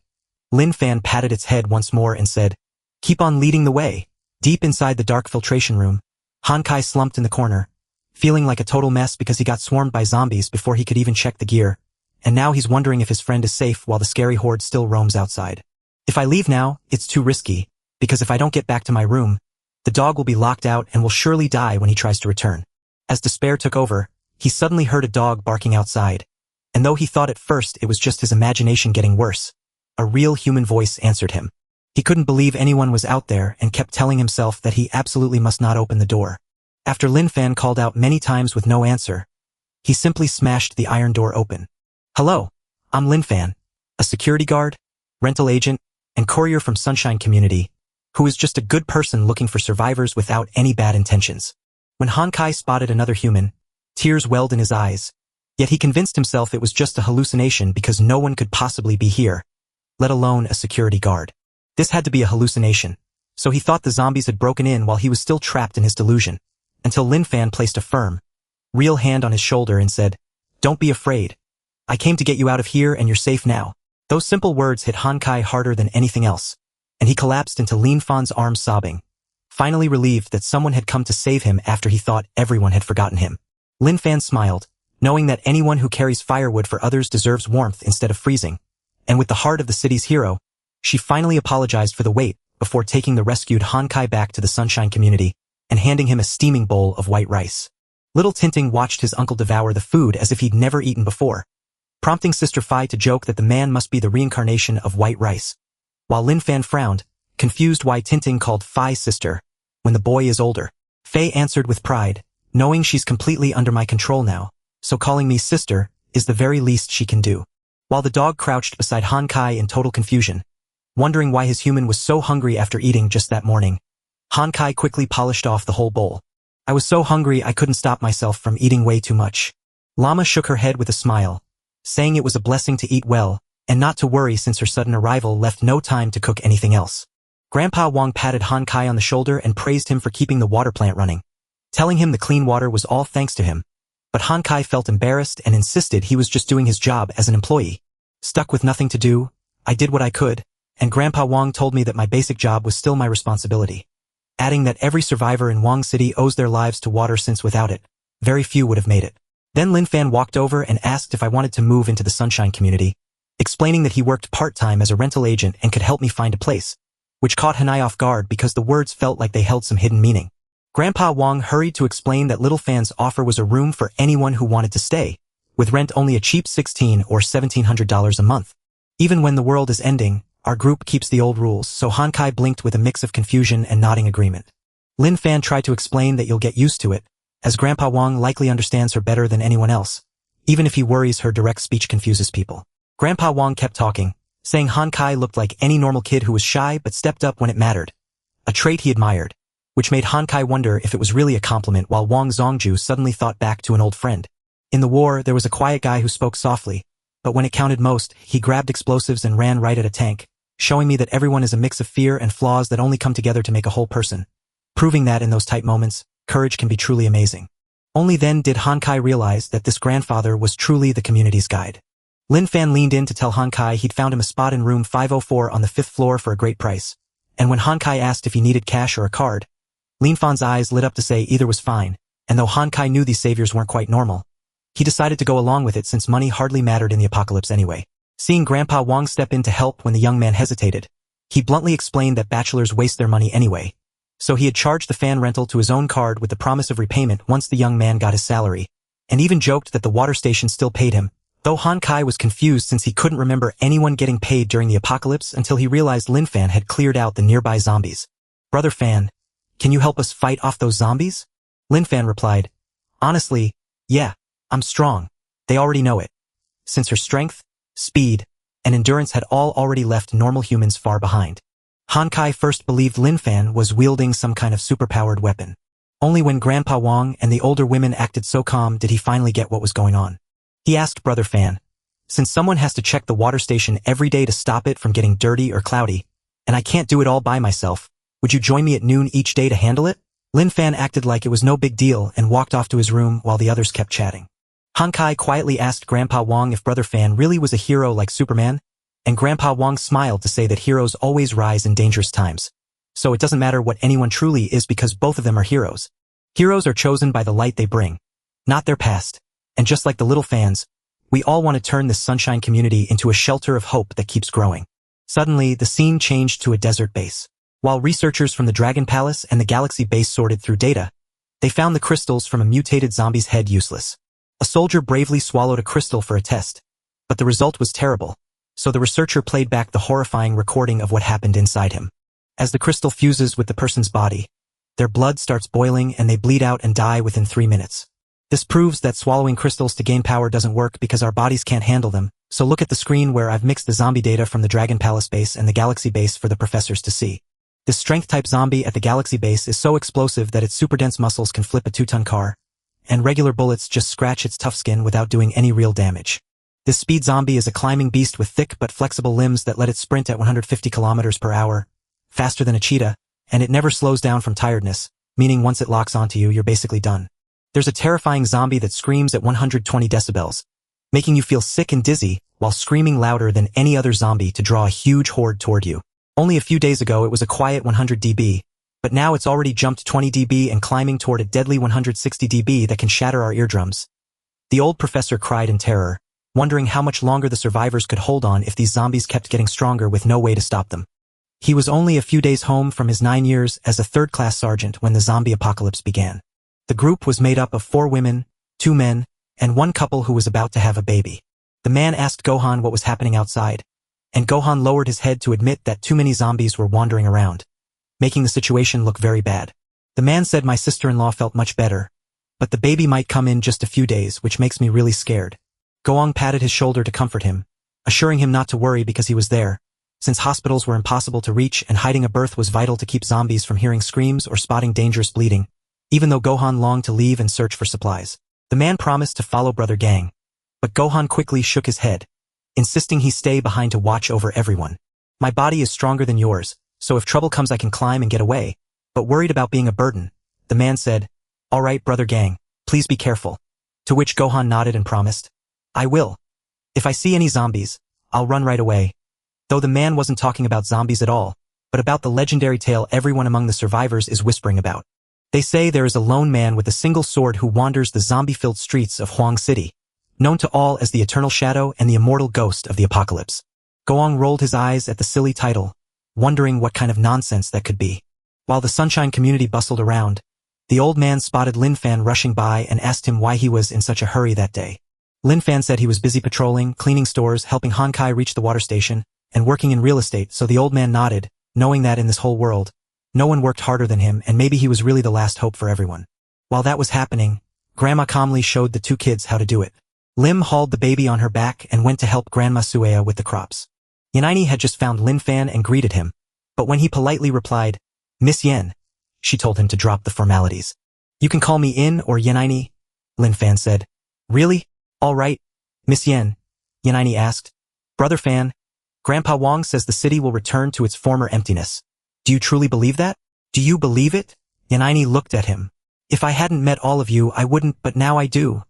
Lin Fan patted its head once more and said, "Keep on leading the way." Deep inside the dark filtration room, Hankai slumped in the corner, feeling like a total mess because he got swarmed by zombies before he could even check the gear, and now he's wondering if his friend is safe while the scary horde still roams outside. If I leave now, it's too risky, because if I don't get back to my room, the dog will be locked out and will surely die when he tries to return. As despair took over, he suddenly heard a dog barking outside, and though he thought at first it was just his imagination getting worse, a real human voice answered him. He couldn't believe anyone was out there and kept telling himself that he absolutely must not open the door. After Lin Fan called out many times with no answer, he simply smashed the iron door open. "Hello, I'm Lin Fan, a security guard, rental agent, and courier from Sunshine Community, who is just a good person looking for survivors without any bad intentions." When Hankai spotted another human, tears welled in his eyes, yet he convinced himself it was just a hallucination because no one could possibly be here, let alone a security guard. This had to be a hallucination, so he thought the zombies had broken in while he was still trapped in his delusion, until Lin Fan placed a firm, real hand on his shoulder and said, "Don't be afraid. I came to get you out of here and you're safe now." Those simple words hit Hankai harder than anything else, and he collapsed into Lin Fan's arms sobbing, finally relieved that someone had come to save him after he thought everyone had forgotten him. Lin Fan smiled, knowing that anyone who carries firewood for others deserves warmth instead of freezing, and with the heart of the city's hero, she finally apologized for the wait before taking the rescued Hankai back to the Sunshine Community and handing him a steaming bowl of white rice. Little Tinting watched his uncle devour the food as if he'd never eaten before, prompting Sister Phi to joke that the man must be the reincarnation of white rice, while Lin Fan frowned, confused why Tinting called Phi sister when the boy is older. Faye answered with pride, knowing she's completely under my control now, so calling me sister is the very least she can do. While the dog crouched beside Hankai in total confusion, wondering why his human was so hungry after eating just that morning, Hankai quickly polished off the whole bowl. "I was so hungry I couldn't stop myself from eating way too much." Llama shook her head with a smile, saying it was a blessing to eat well, and not to worry since her sudden arrival left no time to cook anything else. Grandpa Wong patted Han Kai on the shoulder and praised him for keeping the water plant running, telling him the clean water was all thanks to him. But Han Kai felt embarrassed and insisted he was just doing his job as an employee. Stuck with nothing to do, I did what I could, and Grandpa Wong told me that my basic job was still my responsibility, adding that every survivor in Wong City owes their lives to water since without it, very few would have made it. Then Lin Fan walked over and asked if I wanted to move into the Sunshine community, explaining that he worked part-time as a rental agent and could help me find a place, which caught Hanai off guard because the words felt like they held some hidden meaning. Grandpa Wong hurried to explain that Little Fan's offer was a room for anyone who wanted to stay, with rent only a cheap $1,600 or $1,700 a month. Even when the world is ending, our group keeps the old rules, so Han Kai blinked with a mix of confusion and nodding agreement. Lin Fan tried to explain that you'll get used to it, as Grandpa Wong likely understands her better than anyone else, even if he worries her direct speech confuses people. Grandpa Wong kept talking, saying Han Kai looked like any normal kid who was shy but stepped up when it mattered, a trait he admired, which made Han Kai wonder if it was really a compliment while Wong Zongju suddenly thought back to an old friend. In the war, there was a quiet guy who spoke softly, but when it counted most, he grabbed explosives and ran right at a tank, showing me that everyone is a mix of fear and flaws that only come together to make a whole person, proving that in those tight moments, courage can be truly amazing. Only then did Han Kai realize that this grandfather was truly the community's guide. Lin Fan leaned in to tell Han Kai he'd found him a spot in room 504 on the 5th floor for a great price, and when Han Kai asked if he needed cash or a card, Lin Fan's eyes lit up to say either was fine, and though Han Kai knew these saviors weren't quite normal, he decided to go along with it since money hardly mattered in the apocalypse anyway. Seeing Grandpa Wong step in to help when the young man hesitated, he bluntly explained that bachelors waste their money anyway, so he had charged the fan rental to his own card with the promise of repayment once the young man got his salary, and even joked that the water station still paid him, though Han Kai was confused since he couldn't remember anyone getting paid during the apocalypse until he realized Lin Fan had cleared out the nearby zombies. Brother Fan, can you help us fight off those zombies? Lin Fan replied, honestly, yeah, I'm strong. They already know it. Since her strength, speed, and endurance had all already left normal humans far behind. Han Kai first believed Lin Fan was wielding some kind of superpowered weapon. Only when Grandpa Wong and the older women acted so calm did he finally get what was going on. He asked Brother Fan, since someone has to check the water station every day to stop it from getting dirty or cloudy, and I can't do it all by myself, would you join me at noon each day to handle it? Lin Fan acted like it was no big deal and walked off to his room while the others kept chatting. Han Kai quietly asked Grandpa Wong if Brother Fan really was a hero like Superman, and Grandpa Wong smiled to say that heroes always rise in dangerous times. So it doesn't matter what anyone truly is because both of them are heroes. Heroes are chosen by the light they bring, not their past. And just like the little fans, we all want to turn this Sunshine community into a shelter of hope that keeps growing. Suddenly, the scene changed to a desert base. While researchers from the Dragon Palace and the Galaxy base sorted through data, they found the crystals from a mutated zombie's head useless. A soldier bravely swallowed a crystal for a test, but the result was terrible, so the researcher played back the horrifying recording of what happened inside him. As the crystal fuses with the person's body, their blood starts boiling and they bleed out and die within 3 minutes. This proves that swallowing crystals to gain power doesn't work because our bodies can't handle them, so look at the screen where I've mixed the zombie data from the Dragon Palace base and the Galaxy base for the professors to see. This strength-type zombie at the Galaxy base is so explosive that its super-dense muscles can flip a 2-ton car, and regular bullets just scratch its tough skin without doing any real damage. This speed zombie is a climbing beast with thick but flexible limbs that let it sprint at 150 kilometers per hour, faster than a cheetah, and it never slows down from tiredness, meaning once it locks onto you, you're basically done. There's a terrifying zombie that screams at 120 decibels, making you feel sick and dizzy while screaming louder than any other zombie to draw a huge horde toward you. Only a few days ago it was a quiet 100 dB, but now it's already jumped 20 dB and climbing toward a deadly 160 dB that can shatter our eardrums. The old professor cried in terror, wondering how much longer the survivors could hold on if these zombies kept getting stronger with no way to stop them. He was only a few days home from his 9 years as a third-class sergeant when the zombie apocalypse began. The group was made up of 4 women, 2 men, and 1 couple who was about to have a baby. The man asked Gohan what was happening outside, and Gohan lowered his head to admit that too many zombies were wandering around, making the situation look very bad. The man said my sister-in-law felt much better, but the baby might come in just a few days, which makes me really scared. Gohan patted his shoulder to comfort him, assuring him not to worry because he was there, since hospitals were impossible to reach and hiding a birth was vital to keep zombies from hearing screams or spotting dangerous bleeding, even though Gohan longed to leave and search for supplies. The man promised to follow Brother Gang, but Gohan quickly shook his head, insisting he stay behind to watch over everyone. My body is stronger than yours, so if trouble comes I can climb and get away. But worried about being a burden, the man said, "All right, brother gang, please be careful." To which Gohan nodded and promised, "I will. If I see any zombies, I'll run right away." Though the man wasn't talking about zombies at all, but about the legendary tale everyone among the survivors is whispering about. They say there is a lone man with a single sword who wanders the zombie-filled streets of Huang City, known to all as the Eternal Shadow and the Immortal Ghost of the Apocalypse. Gohan rolled his eyes at the silly title, wondering what kind of nonsense that could be. While the Sunshine community bustled around, the old man spotted Lin Fan rushing by and asked him why he was in such a hurry that day. Lin Fan said he was busy patrolling, cleaning stores, helping Honkai reach the water station, and working in real estate, so the old man nodded, knowing that in this whole world, no one worked harder than him and maybe he was really the last hope for everyone. While that was happening, Grandma calmly showed the two kids how to do it. Lim hauled the baby on her back and went to help Grandma Suea with the crops. Yanini had just found Lin Fan and greeted him, but when he politely replied, "Miss Yen," she told him to drop the formalities. "You can call me In or Yanini," Lin Fan said. "Really? All right, Miss Yen," Yanini asked. "Brother Fan, Grandpa Wong says the city will return to its former emptiness. Do you truly believe that?" "Do you believe it?" Yanini looked at him. "If I hadn't met all of you, I wouldn't, but now I do,"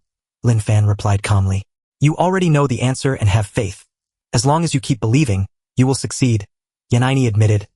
Lin Fan replied calmly. "You already know the answer and have faith. As long as you keep believing, you will succeed," Yanini admitted.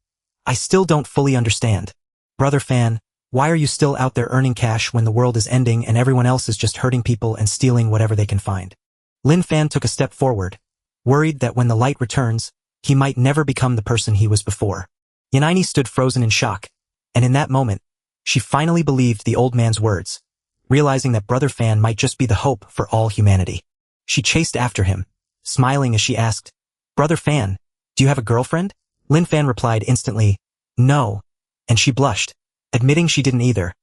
"I still don't fully understand. Brother Fan, why are you still out there earning cash when the world is ending and everyone else is just hurting people and stealing whatever they can find?" Lin Fan took a step forward, worried that when the light returns, he might never become the person he was before. Yanini stood frozen in shock, and in that moment, she finally believed the old man's words, realizing that Brother Fan might just be the hope for all humanity. She chased after him, smiling as she asked, "Brother Fan, do you have a girlfriend?" Lin Fan replied instantly, "No," and she blushed, admitting she didn't either,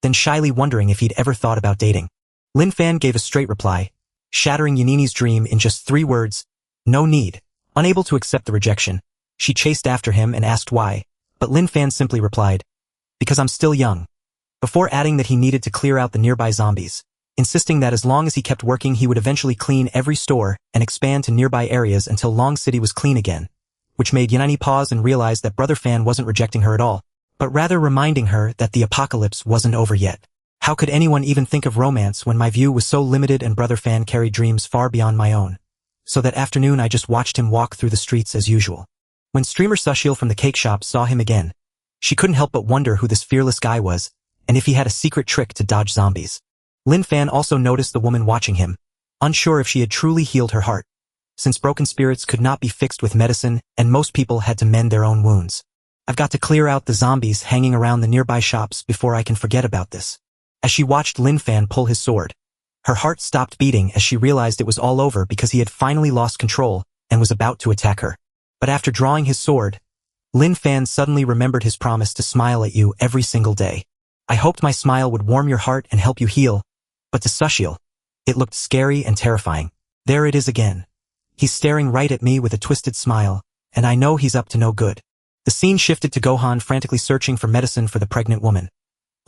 then shyly wondering if he'd ever thought about dating. Lin Fan gave a straight reply, shattering Yanini's dream in just 3 words, "No need." Unable to accept the rejection, she chased after him and asked why, but Lin Fan simply replied, "Because I'm still young," before adding that he needed to clear out the nearby zombies, insisting that as long as he kept working he would eventually clean every store and expand to nearby areas until Long City was clean again, which made Yanini pause and realize that Brother Fan wasn't rejecting her at all, but rather reminding her that the apocalypse wasn't over yet. How could anyone even think of romance when my view was so limited and Brother Fan carried dreams far beyond my own? So that afternoon I just watched him walk through the streets as usual. When streamer Sushil from the cake shop saw him again, she couldn't help but wonder who this fearless guy was, and if he had a secret trick to dodge zombies. Lin Fan also noticed the woman watching him, unsure if she had truly healed her heart, since broken spirits could not be fixed with medicine and most people had to mend their own wounds. "I've got to clear out the zombies hanging around the nearby shops before I can forget about this." As she watched Lin Fan pull his sword, her heart stopped beating as she realized it was all over because he had finally lost control and was about to attack her. But after drawing his sword, Lin Fan suddenly remembered his promise to smile at you every single day. "I hoped my smile would warm your heart and help you heal," but to Sushil, it looked scary and terrifying. There it is again. He's staring right at me with a twisted smile, and I know he's up to no good. The scene shifted to Gohan frantically searching for medicine for the pregnant woman,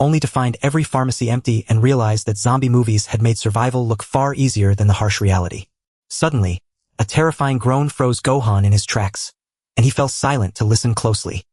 only to find every pharmacy empty and realize that zombie movies had made survival look far easier than the harsh reality. Suddenly, a terrifying groan froze Gohan in his tracks, and he fell silent to listen closely.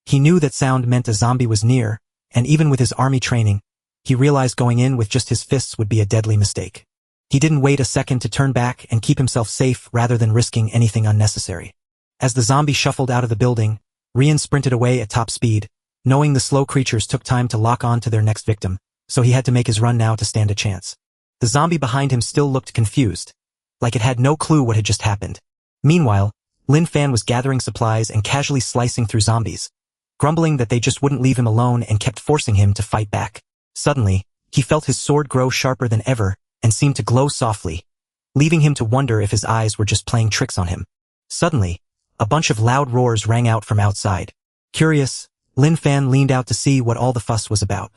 He knew that sound meant a zombie was near, and even with his army training, he realized going in with just his fists would be a deadly mistake. He didn't wait a second to turn back and keep himself safe rather than risking anything unnecessary. As the zombie shuffled out of the building, Rian sprinted away at top speed, knowing the slow creatures took time to lock on to their next victim, so he had to make his run now to stand a chance. The zombie behind him still looked confused, like it had no clue what had just happened. Meanwhile, Lin Fan was gathering supplies and casually slicing through zombies, grumbling that they just wouldn't leave him alone and kept forcing him to fight back. Suddenly, he felt his sword grow sharper than ever and seemed to glow softly, leaving him to wonder if his eyes were just playing tricks on him. Suddenly, a bunch of loud roars rang out from outside. Curious, Lin Fan leaned out to see what all the fuss was about.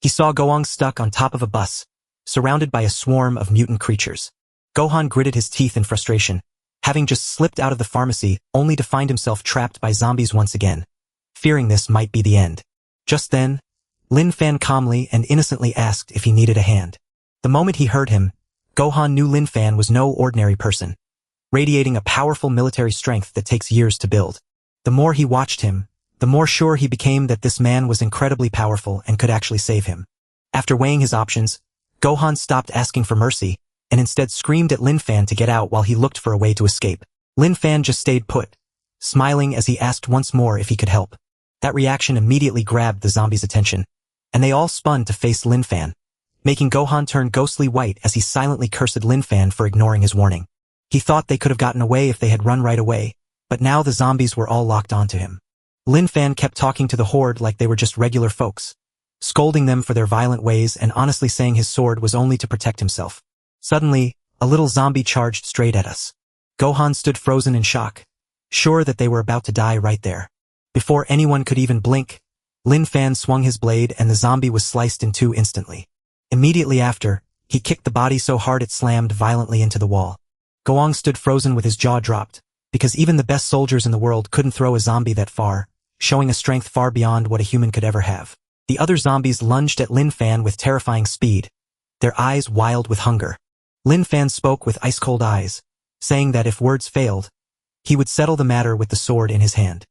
He saw Gohan stuck on top of a bus, surrounded by a swarm of mutant creatures. Gohan gritted his teeth in frustration, having just slipped out of the pharmacy only to find himself trapped by zombies once again, fearing this might be the end. Just then, Lin Fan calmly and innocently asked if he needed a hand. The moment he heard him, Gohan knew Lin Fan was no ordinary person. radiating a powerful military strength that takes years to build. The more he watched him, the more sure he became that this man was incredibly powerful and could actually save him. After weighing his options, Gohan stopped asking for mercy, and instead screamed at Lin Fan to get out while he looked for a way to escape. Lin Fan just stayed put, smiling as he asked once more if he could help. That reaction immediately grabbed the zombies' attention, and they all spun to face Lin Fan, making Gohan turn ghostly white as he silently cursed Lin Fan for ignoring his warning. He thought they could have gotten away if they had run right away, but now the zombies were all locked onto him. Lin Fan kept talking to the horde like they were just regular folks, scolding them for their violent ways and honestly saying his sword was only to protect himself. Suddenly, a little zombie charged straight at us. Gohan stood frozen in shock, sure that they were about to die right there. Before anyone could even blink, Lin Fan swung his blade and the zombie was sliced in two instantly. Immediately after, he kicked the body so hard it slammed violently into the wall. Gohan stood frozen with his jaw dropped, because even the best soldiers in the world couldn't throw a zombie that far, showing a strength far beyond what a human could ever have. The other zombies lunged at Lin Fan with terrifying speed, their eyes wild with hunger. Lin Fan spoke with ice-cold eyes, saying that if words failed, he would settle the matter with the sword in his hand.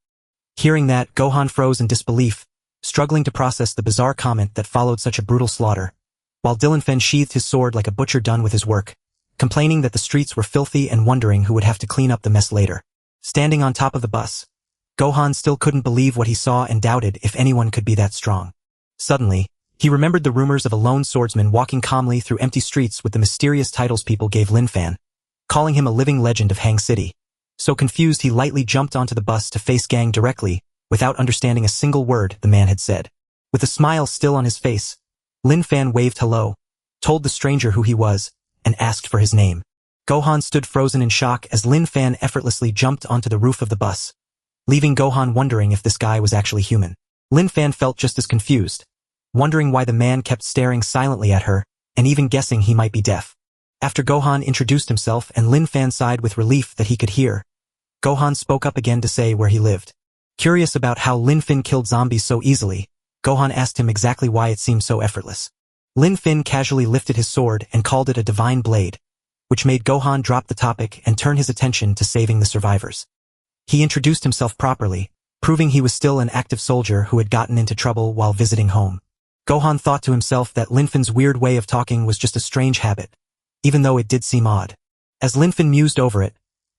Hearing that, Gohan froze in disbelief, struggling to process the bizarre comment that followed such a brutal slaughter, while Lin Fan sheathed his sword like a butcher done with his work, complaining that the streets were filthy and wondering who would have to clean up the mess later. Standing on top of the bus, Gohan still couldn't believe what he saw and doubted if anyone could be that strong. Suddenly, he remembered the rumors of a lone swordsman walking calmly through empty streets with the mysterious titles people gave Lin Fan, calling him a living legend of Hang City. So confused he lightly jumped onto the bus to face Gang directly, without understanding a single word the man had said. With a smile still on his face, Lin Fan waved hello, told the stranger who he was, and asked for his name. Gohan stood frozen in shock as Lin Fan effortlessly jumped onto the roof of the bus, leaving Gohan wondering if this guy was actually human. Lin Fan felt just as confused, wondering why the man kept staring silently at her, and even guessing he might be deaf. After Gohan introduced himself and Lin Fan sighed with relief that he could hear, Gohan spoke up again to say where he lived. Curious about how Lin Fan killed zombies so easily, Gohan asked him exactly why it seemed so effortless. Lin Fan casually lifted his sword and called it a divine blade, which made Gohan drop the topic and turn his attention to saving the survivors. He introduced himself properly, proving he was still an active soldier who had gotten into trouble while visiting home. Gohan thought to himself that Lin Fan's weird way of talking was just a strange habit, even though it did seem odd. As Lin Fan mused over it,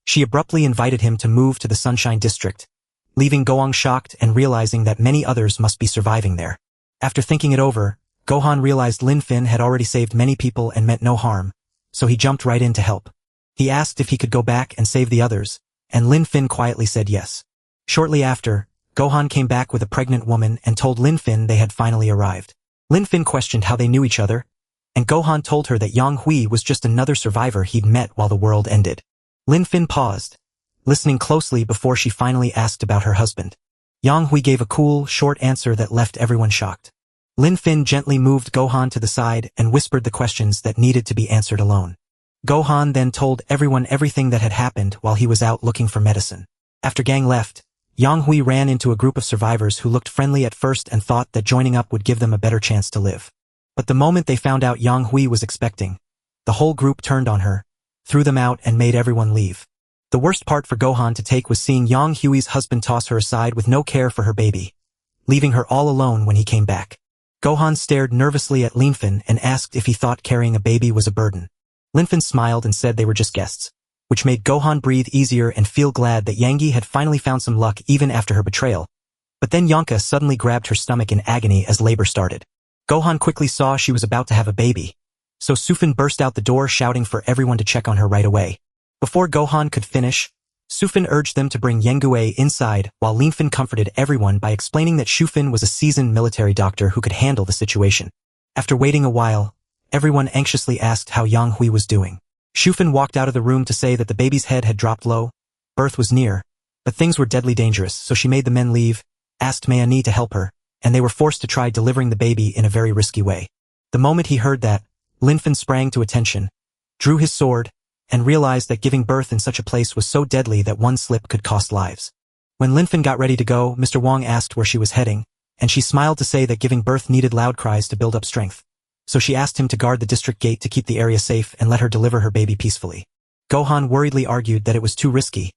she abruptly invited him to move to the Sunshine District, leaving Gohan shocked and realizing that many others must be surviving there. After thinking it over, Gohan realized Lin Fan had already saved many people and meant no harm, so he jumped right in to help. He asked if he could go back and save the others, and Lin Fan quietly said yes. Shortly after, Gohan came back with a pregnant woman and told Lin Fan they had finally arrived. Lin Fan questioned how they knew each other, and Gohan told her that Yang Hui was just another survivor he'd met while the world ended. Lin Fan paused, listening closely before she finally asked about her husband. Yang Hui gave a cool, short answer that left everyone shocked. Lin Fan gently moved Gohan to the side and whispered the questions that needed to be answered alone. Gohan then told everyone everything that had happened while he was out looking for medicine. After Gang left, Yang Hui ran into a group of survivors who looked friendly at first and thought that joining up would give them a better chance to live. But the moment they found out Yang Hui was expecting, the whole group turned on her, threw them out and made everyone leave. The worst part for Gohan to take was seeing Yang Hui's husband toss her aside with no care for her baby, leaving her all alone when he came back. Gohan stared nervously at Lin Fan and asked if he thought carrying a baby was a burden. Lin Fan smiled and said they were just guests, which made Gohan breathe easier and feel glad that Yangi had finally found some luck even after her betrayal. But then Yanka suddenly grabbed her stomach in agony as labor started. Gohan quickly saw she was about to have a baby, so Sufin burst out the door shouting for everyone to check on her right away. Before Gohan could finish, Sufin urged them to bring Yengue inside while Lin Fan comforted everyone by explaining that Sufin was a seasoned military doctor who could handle the situation. After waiting a while, everyone anxiously asked how Yang Hui was doing. Sufin walked out of the room to say that the baby's head had dropped low, birth was near, but things were deadly dangerous, so she made the men leave, asked Mayani to help her, and they were forced to try delivering the baby in a very risky way. The moment he heard that, Lin Fan sprang to attention, drew his sword, and realized that giving birth in such a place was so deadly that one slip could cost lives. When Lin Fan got ready to go, Mr. Wong asked where she was heading, and she smiled to say that giving birth needed loud cries to build up strength. So she asked him to guard the district gate to keep the area safe and let her deliver her baby peacefully. Gohan worriedly argued that it was too risky,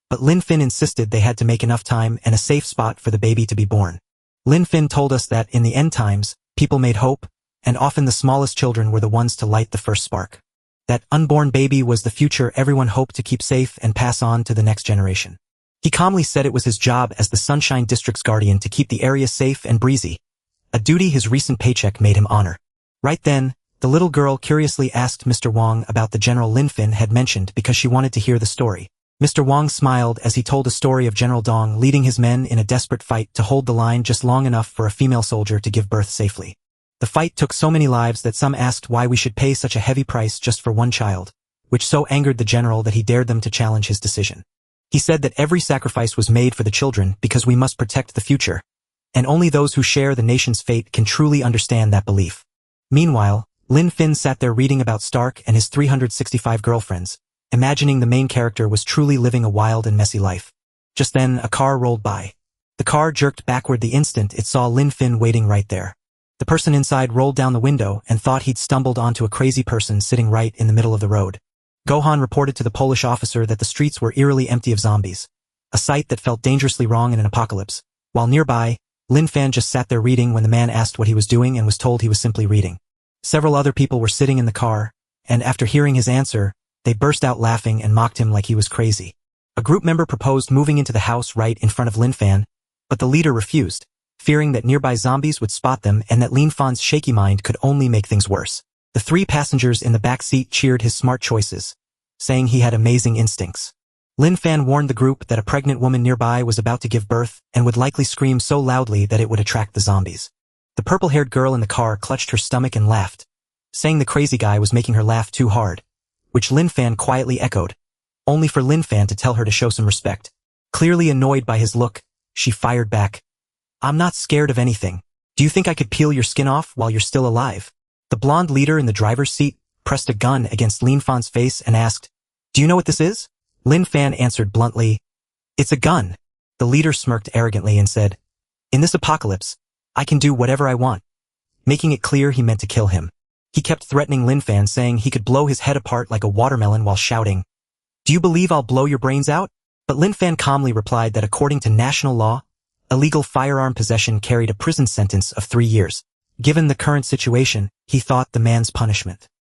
but Lin Fin insisted they had to make enough time and a safe spot for the baby to be born. Lin Fin told us that in the end times, people made hope, and often the smallest children were the ones to light the first spark. That unborn baby was the future everyone hoped to keep safe and pass on to the next generation. He calmly said it was his job as the Sunshine District's guardian to keep the area safe and breezy, a duty his recent paycheck made him honor. Right then, the little girl curiously asked Mr. Wong about the General Lin Fin had mentioned because she wanted to hear the story. Mr. Wong smiled as he told a story of General Dong leading his men in a desperate fight to hold the line just long enough for a female soldier to give birth safely. The fight took so many lives that some asked why we should pay such a heavy price just for one child, which so angered the general that he dared them to challenge his decision. He said that every sacrifice was made for the children because we must protect the future, and only those who share the nation's fate can truly understand that belief. Meanwhile, Lin Fin sat there reading about Stark and his 365 girlfriends, imagining the main character was truly living a wild and messy life. Just then, a car rolled by. The car jerked backward the instant it saw Lin Fin waiting right there. The person inside rolled down the window and thought he'd stumbled onto a crazy person sitting right in the middle of the road. Gohan reported to the Polish officer that the streets were eerily empty of zombies, a sight that felt dangerously wrong in an apocalypse. While nearby, Lin Fan just sat there reading when the man asked what he was doing and was told he was simply reading. Several other people were sitting in the car, and after hearing his answer, they burst out laughing and mocked him like he was crazy. A group member proposed moving into the house right in front of Lin Fan, but the leader refused, fearing that nearby zombies would spot them and that Lin Fan's shaky mind could only make things worse. The three passengers in the back seat cheered his smart choices, saying he had amazing instincts. Lin Fan warned the group that a pregnant woman nearby was about to give birth and would likely scream so loudly that it would attract the zombies. The purple-haired girl in the car clutched her stomach and laughed, saying the crazy guy was making her laugh too hard, which Lin Fan quietly echoed, only for Lin Fan to tell her to show some respect. Clearly annoyed by his look, she fired back, "I'm not scared of anything. Do you think I could peel your skin off while you're still alive?" The blonde leader in the driver's seat pressed a gun against Lin Fan's face and asked, "Do you know what this is?" Lin Fan answered bluntly, "It's a gun." The leader smirked arrogantly and said, "In this apocalypse, I can do whatever I want," making it clear he meant to kill him. He kept threatening Lin Fan, saying he could blow his head apart like a watermelon while shouting, "Do you believe I'll blow your brains out?" But Lin Fan calmly replied that according to national law, illegal firearm possession carried a prison sentence of 3 years. Given the current situation, he thought the man's punishment